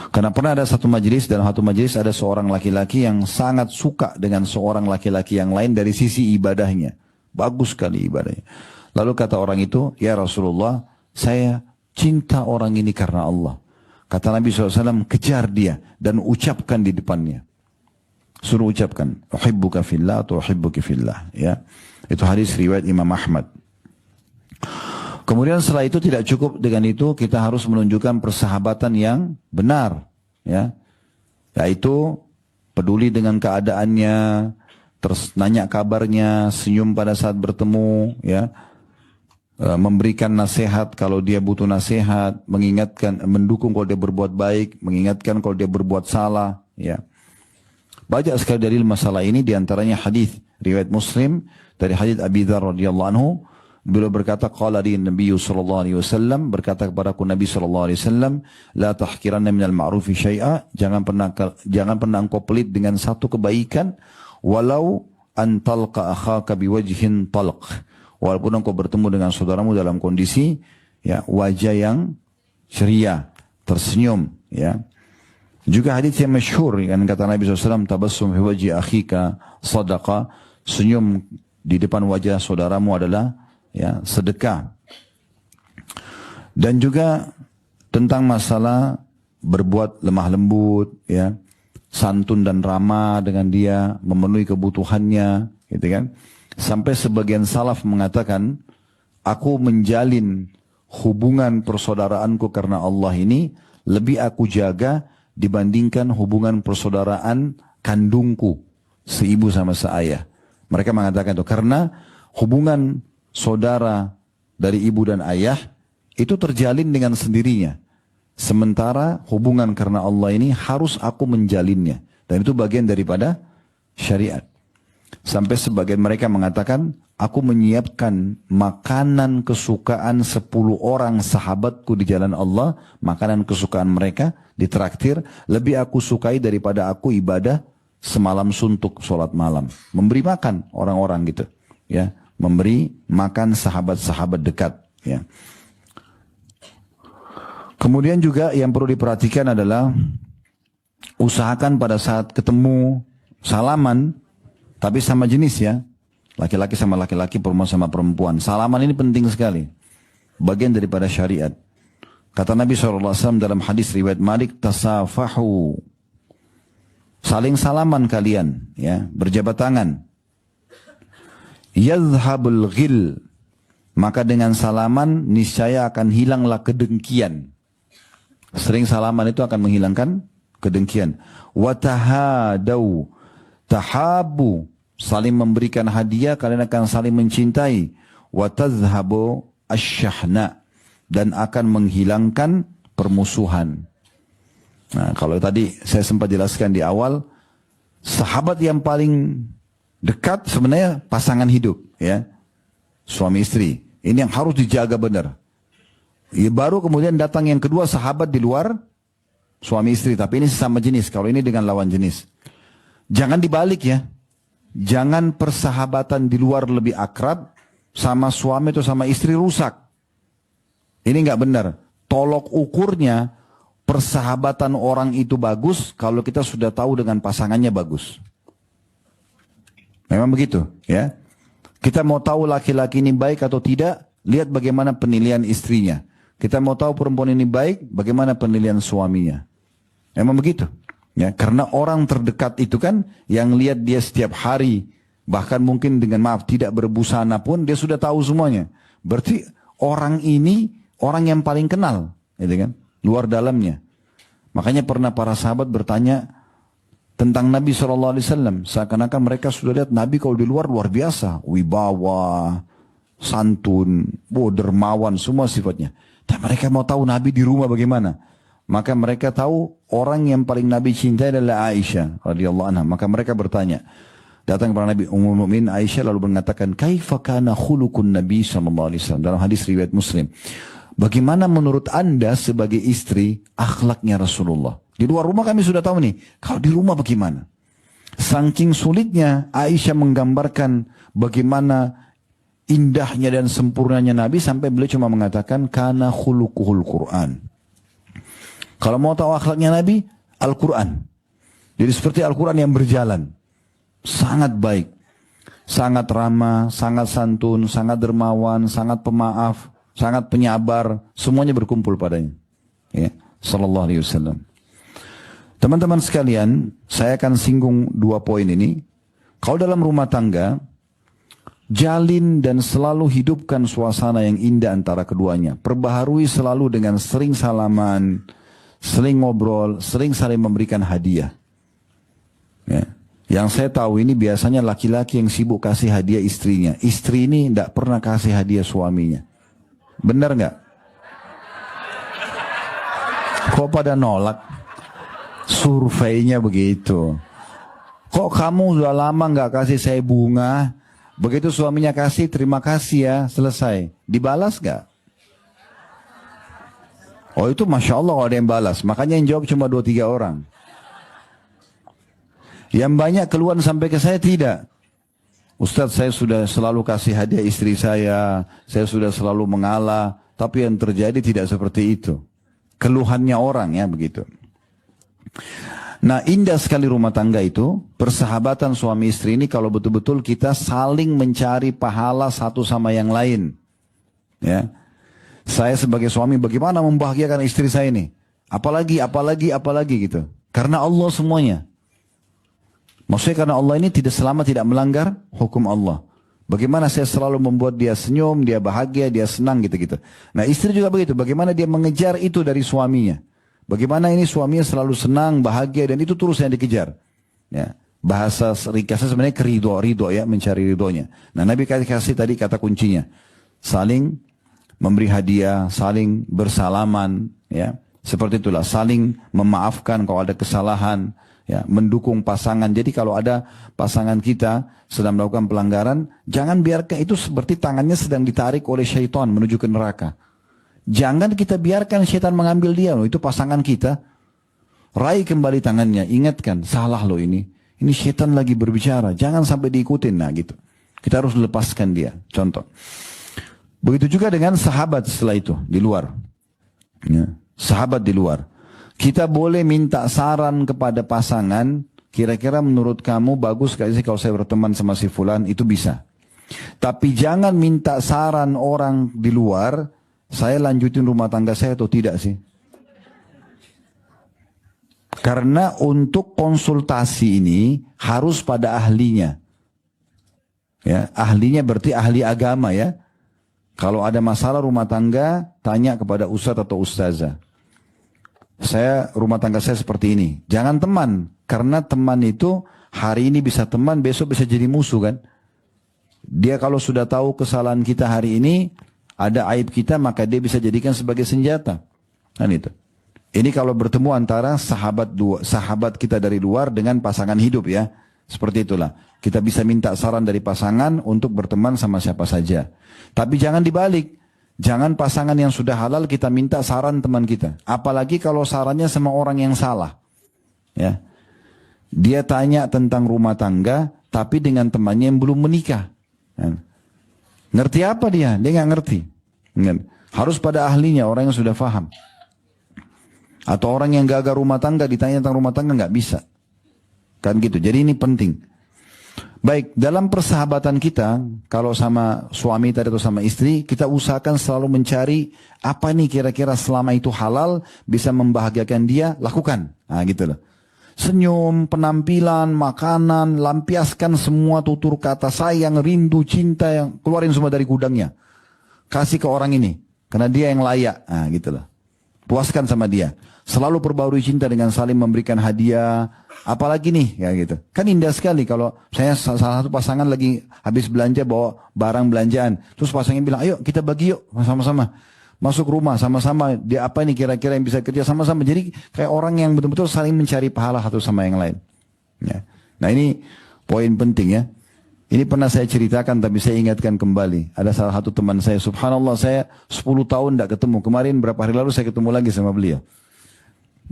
Karena pernah ada satu majelis, dalam satu majelis ada seorang laki-laki yang sangat suka dengan seorang laki-laki yang lain dari sisi ibadahnya. Bagus sekali ibadahnya. Lalu kata orang itu, ya Rasulullah, saya cinta orang ini karena Allah. Kata Nabi SAW, kejar dia dan ucapkan di depannya. Suruh ucapkan, uhibbuka fillah atau uhibbuki fillah. Ya. Itu hadis riwayat Imam Ahmad. Kemudian setelah itu tidak cukup dengan itu, kita harus menunjukkan persahabatan yang benar, ya, yaitu peduli dengan keadaannya, terus nanya kabarnya, senyum pada saat bertemu, ya, memberikan nasihat kalau dia butuh nasihat, mengingatkan, mendukung kalau dia berbuat baik, mengingatkan kalau dia berbuat salah, ya. Banyak sekali dalil masalah ini, diantaranya hadis riwayat Muslim dari hadis Abi Dzar radhiyallahu anhu. Beliau berkata, qala li Nabi sallallahu alaihi wasallam, berkata kepadaku Nabi sallallahu alaihi wasallam, la tahqiranna minal ma'rufi syai'a, jangan pernah engkau pelit dengan satu kebaikan, walau an talqa akhaka biwajhin talq, walaupun engkau bertemu dengan saudaramu dalam kondisi ya wajah yang ceria, tersenyum, ya. Juga hadis yang masyhur yang kata Nabi SAW, tabassum fi wajhi akhika sadaqah, senyum di depan wajah saudaramu adalah ya sedekah. Dan juga tentang masalah berbuat lemah lembut, ya, santun dan ramah dengan dia, memenuhi kebutuhannya, gitu kan. Sampai sebagian salaf mengatakan, aku menjalin hubungan persaudaraanku karena Allah ini lebih aku jaga dibandingkan hubungan persaudaraan kandungku, seibu sama seayah. Mereka mengatakan itu karena hubungan saudara dari ibu dan ayah itu terjalin dengan sendirinya. Sementara hubungan karena Allah ini harus aku menjalinnya. Dan itu bagian daripada syariat. Sampai sebagian mereka mengatakan, aku menyiapkan makanan kesukaan 10 orang sahabatku di jalan Allah, makanan kesukaan mereka ditraktir, lebih aku sukai daripada aku ibadah semalam suntuk sholat malam. Memberi makan orang-orang gitu, ya, memberi makan sahabat-sahabat dekat, ya. Kemudian juga yang perlu diperhatikan adalah usahakan pada saat ketemu salaman, tapi sama jenis ya, laki-laki sama laki-laki, perempuan sama perempuan. Salaman ini penting sekali, bagian daripada syariat. Kata Nabi SAW dalam hadis riwayat Malik, tasafahu, saling salaman kalian, ya, berjabat tangan. Yadhhabul ghil, maka dengan salaman niscaya akan hilanglah kedengkian. Sering salaman itu akan menghilangkan kedengkian. Watahadau, tahabu, saling memberikan hadiah, kalian akan saling mencintai. Watazhabu asyahna, dan akan menghilangkan permusuhan. Nah, kalau tadi saya sempat jelaskan di awal, sahabat yang paling dekat sebenarnya pasangan hidup, ya, suami istri. Ini yang harus dijaga benar. Ya, baru kemudian datang yang kedua, sahabat di luar suami istri, tapi ini sesama jenis. Kalau ini dengan lawan jenis, jangan dibalik ya. Jangan persahabatan di luar lebih akrab, sama suami atau sama istri rusak. Ini nggak benar. Tolok ukurnya persahabatan orang itu bagus kalau kita sudah tahu dengan pasangannya bagus. Memang begitu, ya. Kita mau tahu laki-laki ini baik atau tidak, lihat bagaimana penilaian istrinya. Kita mau tahu perempuan ini baik, bagaimana penilaian suaminya. Memang begitu, ya. Karena orang terdekat itu kan yang lihat dia setiap hari, bahkan mungkin dengan maaf tidak berbusana pun dia sudah tahu semuanya. Berarti orang ini orang yang paling kenal, gitu kan, luar dalamnya. Makanya pernah para sahabat bertanya tentang Nabi SAW. Seakan-akan mereka sudah lihat Nabi kalau di luar luar biasa. Wibawa, santun, dermawan, semua sifatnya. Dan mereka mau tahu Nabi di rumah bagaimana. Maka mereka tahu orang yang paling Nabi cintai adalah Aisyah radhiyallahu anha. Maka mereka bertanya. Datang kepada Nabi Ummul Mukminin Aisyah lalu mengatakan, "Kaifa kana khuluqun Nabi SAW?" Dalam hadis riwayat Muslim. Bagaimana menurut Anda sebagai istri akhlaknya Rasulullah? Di luar rumah kami sudah tahu nih. Kalau di rumah bagaimana? Saking sulitnya Aisyah menggambarkan bagaimana indahnya dan sempurnanya Nabi sampai beliau cuma mengatakan kana khuluquhul Quran. Kalau mau tahu akhlaknya Nabi, Al-Quran. Jadi seperti Al-Quran yang berjalan. Sangat baik. Sangat ramah, sangat santun, sangat dermawan, sangat pemaaf, sangat penyabar. Semuanya berkumpul padanya. Ya, sallallahu alaihi wasallam. Teman-teman sekalian, saya akan singgung 2 poin ini. Kalau dalam rumah tangga, jalin dan selalu hidupkan suasana yang indah antara keduanya. Perbaharui selalu dengan sering salaman, sering ngobrol, sering saling memberikan hadiah. Ya. Yang saya tahu ini biasanya laki-laki yang sibuk kasih hadiah istrinya. Istri ini tidak pernah kasih hadiah suaminya. Benar nggak? Kok pada nolak? Surveinya begitu. Kok kamu sudah lama nggak kasih saya bunga? Begitu suaminya kasih, terima kasih ya, selesai. Dibalas nggak? Oh itu Masya Allah kalau ada yang balas. Makanya yang jawab cuma 2-3 orang. Yang banyak keluhan sampai ke saya tidak. Ustadz, saya sudah selalu kasih hadiah istri saya sudah selalu mengalah. Tapi yang terjadi tidak seperti itu. Keluhannya orang ya begitu. Nah indah sekali rumah tangga itu, persahabatan suami istri ini kalau betul-betul kita saling mencari pahala satu sama yang lain. Ya, saya sebagai suami bagaimana membahagiakan istri saya ini? Apalagi gitu. Karena Allah semuanya. Maksudnya karena Allah ini selama tidak melanggar hukum Allah. Bagaimana saya selalu membuat dia senyum, dia bahagia, dia senang gitu-gitu. Nah istri juga begitu, bagaimana dia mengejar itu dari suaminya. Bagaimana ini suaminya selalu senang, bahagia, dan itu terus yang dikejar. Ya. Bahasa ringkasnya sebenarnya ridho ya, mencari ridhonya. Nah Nabi kasih tadi kata kuncinya. Saling memberi hadiah, saling bersalaman, ya. Seperti itulah, saling memaafkan kalau ada kesalahan, ya, mendukung pasangan. Jadi kalau ada pasangan kita sedang melakukan pelanggaran, jangan biarkan itu seperti tangannya sedang ditarik oleh syaitan menuju ke neraka. Jangan kita biarkan syaitan mengambil dia, loh, itu pasangan kita. Raih kembali tangannya, ingatkan, salah loh ini. Ini syaitan lagi berbicara, jangan sampai diikutin. Nah gitu. Kita harus lepaskan dia, contoh. Begitu juga dengan sahabat setelah itu, di luar. Ya. Sahabat di luar. Kita boleh minta saran kepada pasangan, kira-kira menurut kamu bagus gak sih kalau saya berteman sama si fulan, itu bisa. Tapi jangan minta saran orang di luar, saya lanjutin rumah tangga saya atau tidak sih. Karena untuk konsultasi ini harus pada ahlinya. Ya, ahlinya berarti ahli agama ya. Kalau ada masalah rumah tangga, tanya kepada ustadz atau ustazah. saya rumah tangga saya seperti ini. Jangan teman, karena teman itu hari ini bisa teman, besok bisa jadi musuh kan. Dia kalau sudah tahu kesalahan kita hari ini, ada aib kita, maka dia bisa jadikan sebagai senjata. Kan itu. Ini kalau bertemu antara sahabat kita dari luar dengan pasangan hidup ya. Seperti itulah. Kita bisa minta saran dari pasangan untuk berteman sama siapa saja. Tapi jangan dibalik. Jangan pasangan yang sudah halal kita minta saran teman kita. Apalagi kalau sarannya sama orang yang salah. Ya. Dia tanya tentang rumah tangga, tapi dengan temannya yang belum menikah. Ya. Ngerti apa dia? Dia nggak ngerti. Harus pada ahlinya, orang yang sudah paham. Atau orang yang gagal rumah tangga, ditanya tentang rumah tangga nggak bisa. Kan gitu. Jadi ini penting. Baik, dalam persahabatan kita, kalau sama suami tadi atau sama istri, kita usahakan selalu mencari apa nih kira-kira selama itu halal, bisa membahagiakan dia, lakukan. Nah gitu loh. Senyum, penampilan, makanan, lampiaskan semua tutur kata sayang, rindu, cinta yang keluarin semua dari gudangnya. Kasih ke orang ini, karena dia yang layak. Nah gitu loh. Puaskan sama dia. Selalu perbarui cinta dengan saling memberikan hadiah. Apalagi nih, ya gitu. Kan indah sekali kalau saya salah satu pasangan lagi habis belanja bawa barang belanjaan. Terus pasangnya bilang, ayo kita bagi yuk sama-sama. Masuk rumah sama-sama. Dia apa nih kira-kira yang bisa kerja sama-sama. Jadi kayak orang yang betul-betul saling mencari pahala satu sama yang lain. Ya. Nah ini poin penting ya. Ini pernah saya ceritakan tapi saya ingatkan kembali. Ada salah satu teman saya, subhanallah saya 10 tahun tidak ketemu. Kemarin berapa hari lalu saya ketemu lagi sama beliau.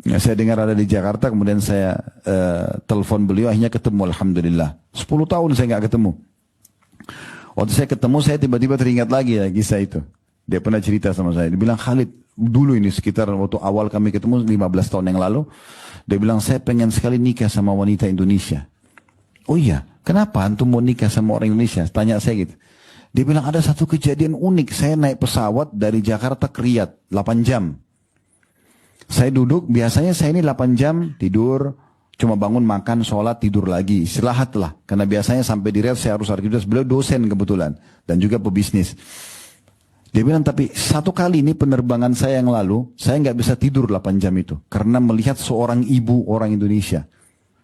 Ya, saya dengar ada di Jakarta, kemudian saya telepon beliau, akhirnya ketemu, alhamdulillah. 10 tahun saya nggak ketemu. Waktu saya ketemu, saya tiba-tiba teringat lagi ya kisah itu. Dia pernah cerita sama saya. Dia bilang, Khalid, dulu ini sekitar waktu awal kami ketemu 15 tahun yang lalu. Dia bilang, saya pengen sekali nikah sama wanita Indonesia. Oh iya, kenapa antum mau nikah sama orang Indonesia? Tanya saya gitu. Dia bilang, ada satu kejadian unik. Saya naik pesawat dari Jakarta ke Riyadh, 8 jam. Saya duduk, biasanya saya ini 8 jam tidur, cuma bangun, makan, sholat, tidur lagi. Istirahat lah. Karena biasanya sampai di Riyadh saya harus aktivitas. Beliau dosen kebetulan. Dan juga pebisnis. Dia bilang, tapi satu kali ini penerbangan saya yang lalu, saya nggak bisa tidur 8 jam itu. Karena melihat seorang ibu orang Indonesia.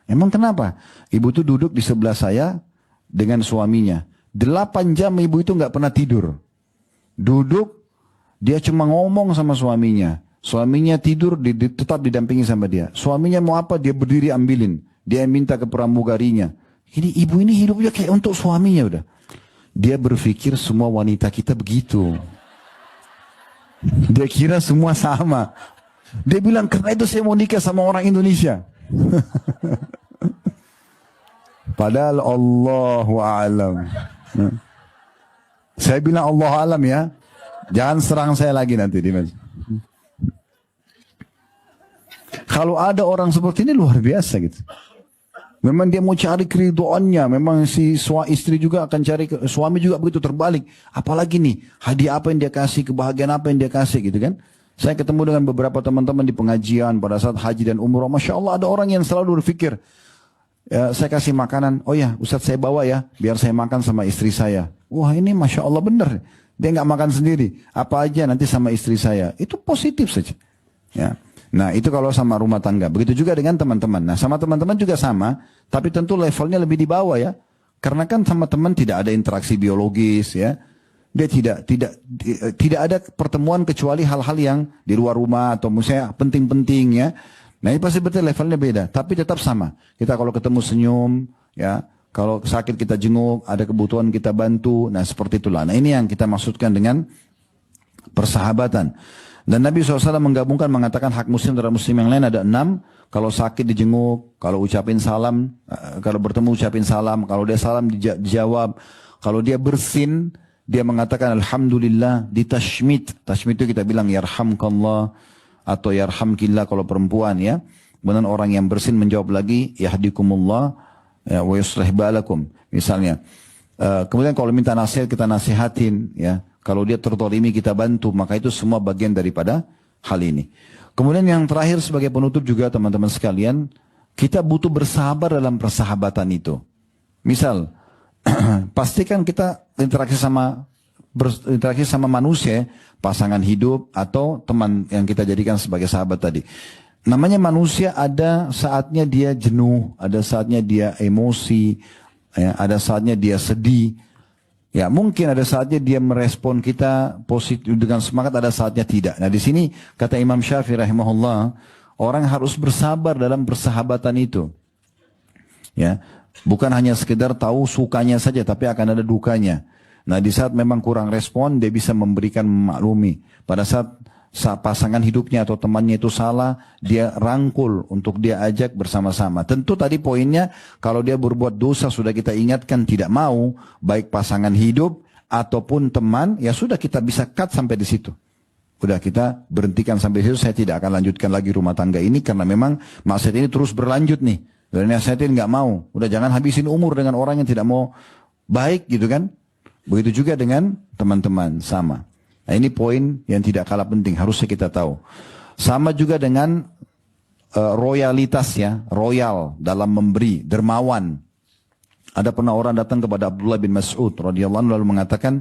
Emang kenapa? Ibu itu duduk di sebelah saya dengan suaminya. 8 jam ibu itu nggak pernah tidur. Duduk, dia cuma ngomong sama suaminya. Suaminya tidur, tetap didampingi sama dia. Suaminya mau apa, dia berdiri ambilin. Dia minta ke pramugarinya. Ini ibu ini hidupnya kayak untuk suaminya udah. Dia berpikir semua wanita kita begitu. Dia kira semua sama. Dia bilang, karena itu saya mau nikah sama orang Indonesia. Padahal Allahu a'lam. Saya bilang Allahu a'lam ya. Jangan serang saya lagi nanti di masjid. Kalau ada orang seperti ini luar biasa gitu. Memang dia mau cari keriduannya. Memang si istri juga akan cari, suami juga begitu terbalik. Apalagi nih, hadiah apa yang dia kasih, kebahagiaan apa yang dia kasih gitu kan. Saya ketemu dengan beberapa teman-teman di pengajian pada saat haji dan umroh. Masya Allah ada orang yang selalu berpikir, ya, saya kasih makanan, oh ya Ustadz saya bawa ya, biar saya makan sama istri saya. Wah ini Masya Allah benar. Dia nggak makan sendiri. Apa aja nanti sama istri saya. Itu positif saja. Ya. Nah itu kalau sama rumah tangga. Begitu juga dengan teman-teman. Nah sama teman-teman juga sama. Tapi tentu levelnya lebih di bawah ya. Karena kan sama teman tidak ada interaksi biologis ya. Dia tidak ada pertemuan kecuali hal-hal yang di luar rumah. Atau misalnya penting-penting ya. Nah ini pasti berarti levelnya beda. Tapi tetap sama. Kita kalau ketemu senyum ya. Kalau sakit kita jenguk. Ada kebutuhan kita bantu. Nah seperti itulah. Nah ini yang kita maksudkan dengan persahabatan. Dan Nabi SAW menggabungkan, mengatakan hak muslim terhadap muslim yang lain ada 6. Kalau sakit dijenguk, kalau ucapin salam, kalau bertemu ucapin salam, kalau dia salam dijawab. Kalau dia bersin, dia mengatakan Alhamdulillah, ditashmit. Tashmit itu kita bilang yarhamkallah atau yarhamkillah kalau perempuan ya. Kemudian orang yang bersin menjawab lagi, yahdikumullah ya, wa yuslih balakum. Misalnya. Kemudian kalau minta nasihat kita nasihatin ya. Kalau dia tertolimi kita bantu, maka itu semua bagian daripada hal ini. Kemudian yang terakhir sebagai penutup juga teman-teman sekalian, kita butuh bersabar dalam persahabatan itu. Misal, pastikan kita interaksi sama manusia, pasangan hidup atau teman yang kita jadikan sebagai sahabat tadi. Namanya manusia, ada saatnya dia jenuh, ada saatnya dia emosi, ya, ada saatnya dia sedih. Ya, mungkin ada saatnya dia merespon kita positif dengan semangat, ada saatnya tidak. Nah, di sini kata Imam Syafi'i rahimahullah, orang harus bersabar dalam persahabatan itu. Ya, bukan hanya sekedar tahu sukanya saja, tapi akan ada dukanya. Nah, di saat memang kurang respon, dia bisa memberikan memaklumi. Pada saat pasangan hidupnya atau temannya itu salah, dia rangkul untuk dia ajak bersama-sama. Tentu tadi poinnya, kalau dia berbuat dosa sudah kita ingatkan tidak mau, baik pasangan hidup ataupun teman, ya sudah kita bisa cut sampai di situ. Udah kita berhentikan sampai di situ, saya tidak akan lanjutkan lagi rumah tangga ini karena memang maksiat ini terus berlanjut nih. Dan nasihatin nggak mau, udah jangan habisin umur dengan orang yang tidak mau baik gitu kan. Begitu juga dengan teman-teman, sama. Nah, ini poin yang tidak kalah penting, harusnya kita tahu. Sama juga dengan royalitas ya, royal dalam memberi, dermawan. Ada pernah orang datang kepada Abdullah bin Mas'ud radhiyallahu anhu lalu mengatakan,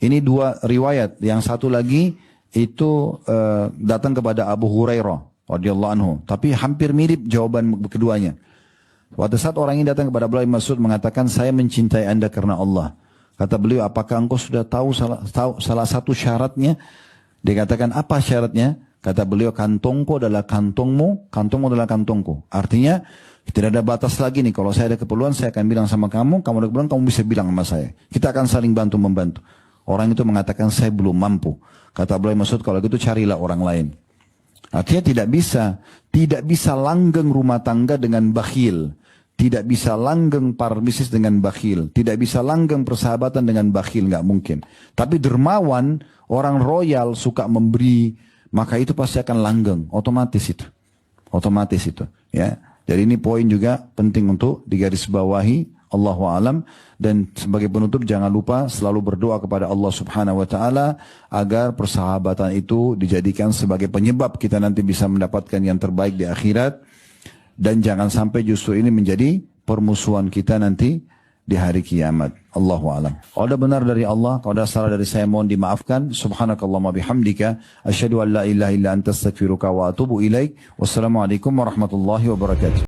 ini dua riwayat, yang satu lagi itu datang kepada Abu Hurairah radhiyallahu anhu, tapi hampir mirip jawaban keduanya. Pada saat orang ini datang kepada Abdullah bin Mas'ud mengatakan, saya mencintai Anda karena Allah. Kata beliau, apakah engkau sudah tahu salah satu syaratnya? Dia katakan, apa syaratnya? Kata beliau, kantongku adalah kantongmu, kantongmu adalah kantongku. Artinya, tidak ada batas lagi nih. Kalau saya ada keperluan, saya akan bilang sama kamu. Kamu ada keperluan, kamu bisa bilang sama saya. Kita akan saling bantu-membantu. Orang itu mengatakan, saya belum mampu. Kata beliau, maksud kalau gitu carilah orang lain. Artinya tidak bisa langgeng rumah tangga dengan bakhil. Tidak bisa langgeng bisnis dengan bakhil. Tidak bisa langgeng persahabatan dengan bakhil. Nggak mungkin. Tapi dermawan, orang royal, suka memberi, maka itu pasti akan langgeng. Otomatis itu. Otomatis itu. Ya. Jadi ini poin juga penting untuk digarisbawahi. Allahu alam. Dan sebagai penutup jangan lupa selalu berdoa kepada Allah subhanahu wa ta'ala agar persahabatan itu dijadikan sebagai penyebab kita nanti bisa mendapatkan yang terbaik di akhirat. Dan jangan sampai justru ini menjadi permusuhan kita nanti di hari kiamat. Allahu a'lam. Kalau ada benar dari Allah, kalau ada salah dari saya mohon dimaafkan. Subhanakallahumma bihamdika. Asyhadu an la ilaha illa anta astaghfiruka wa atubu ilaik. Wassalamualaikum warahmatullahi wabarakatuh.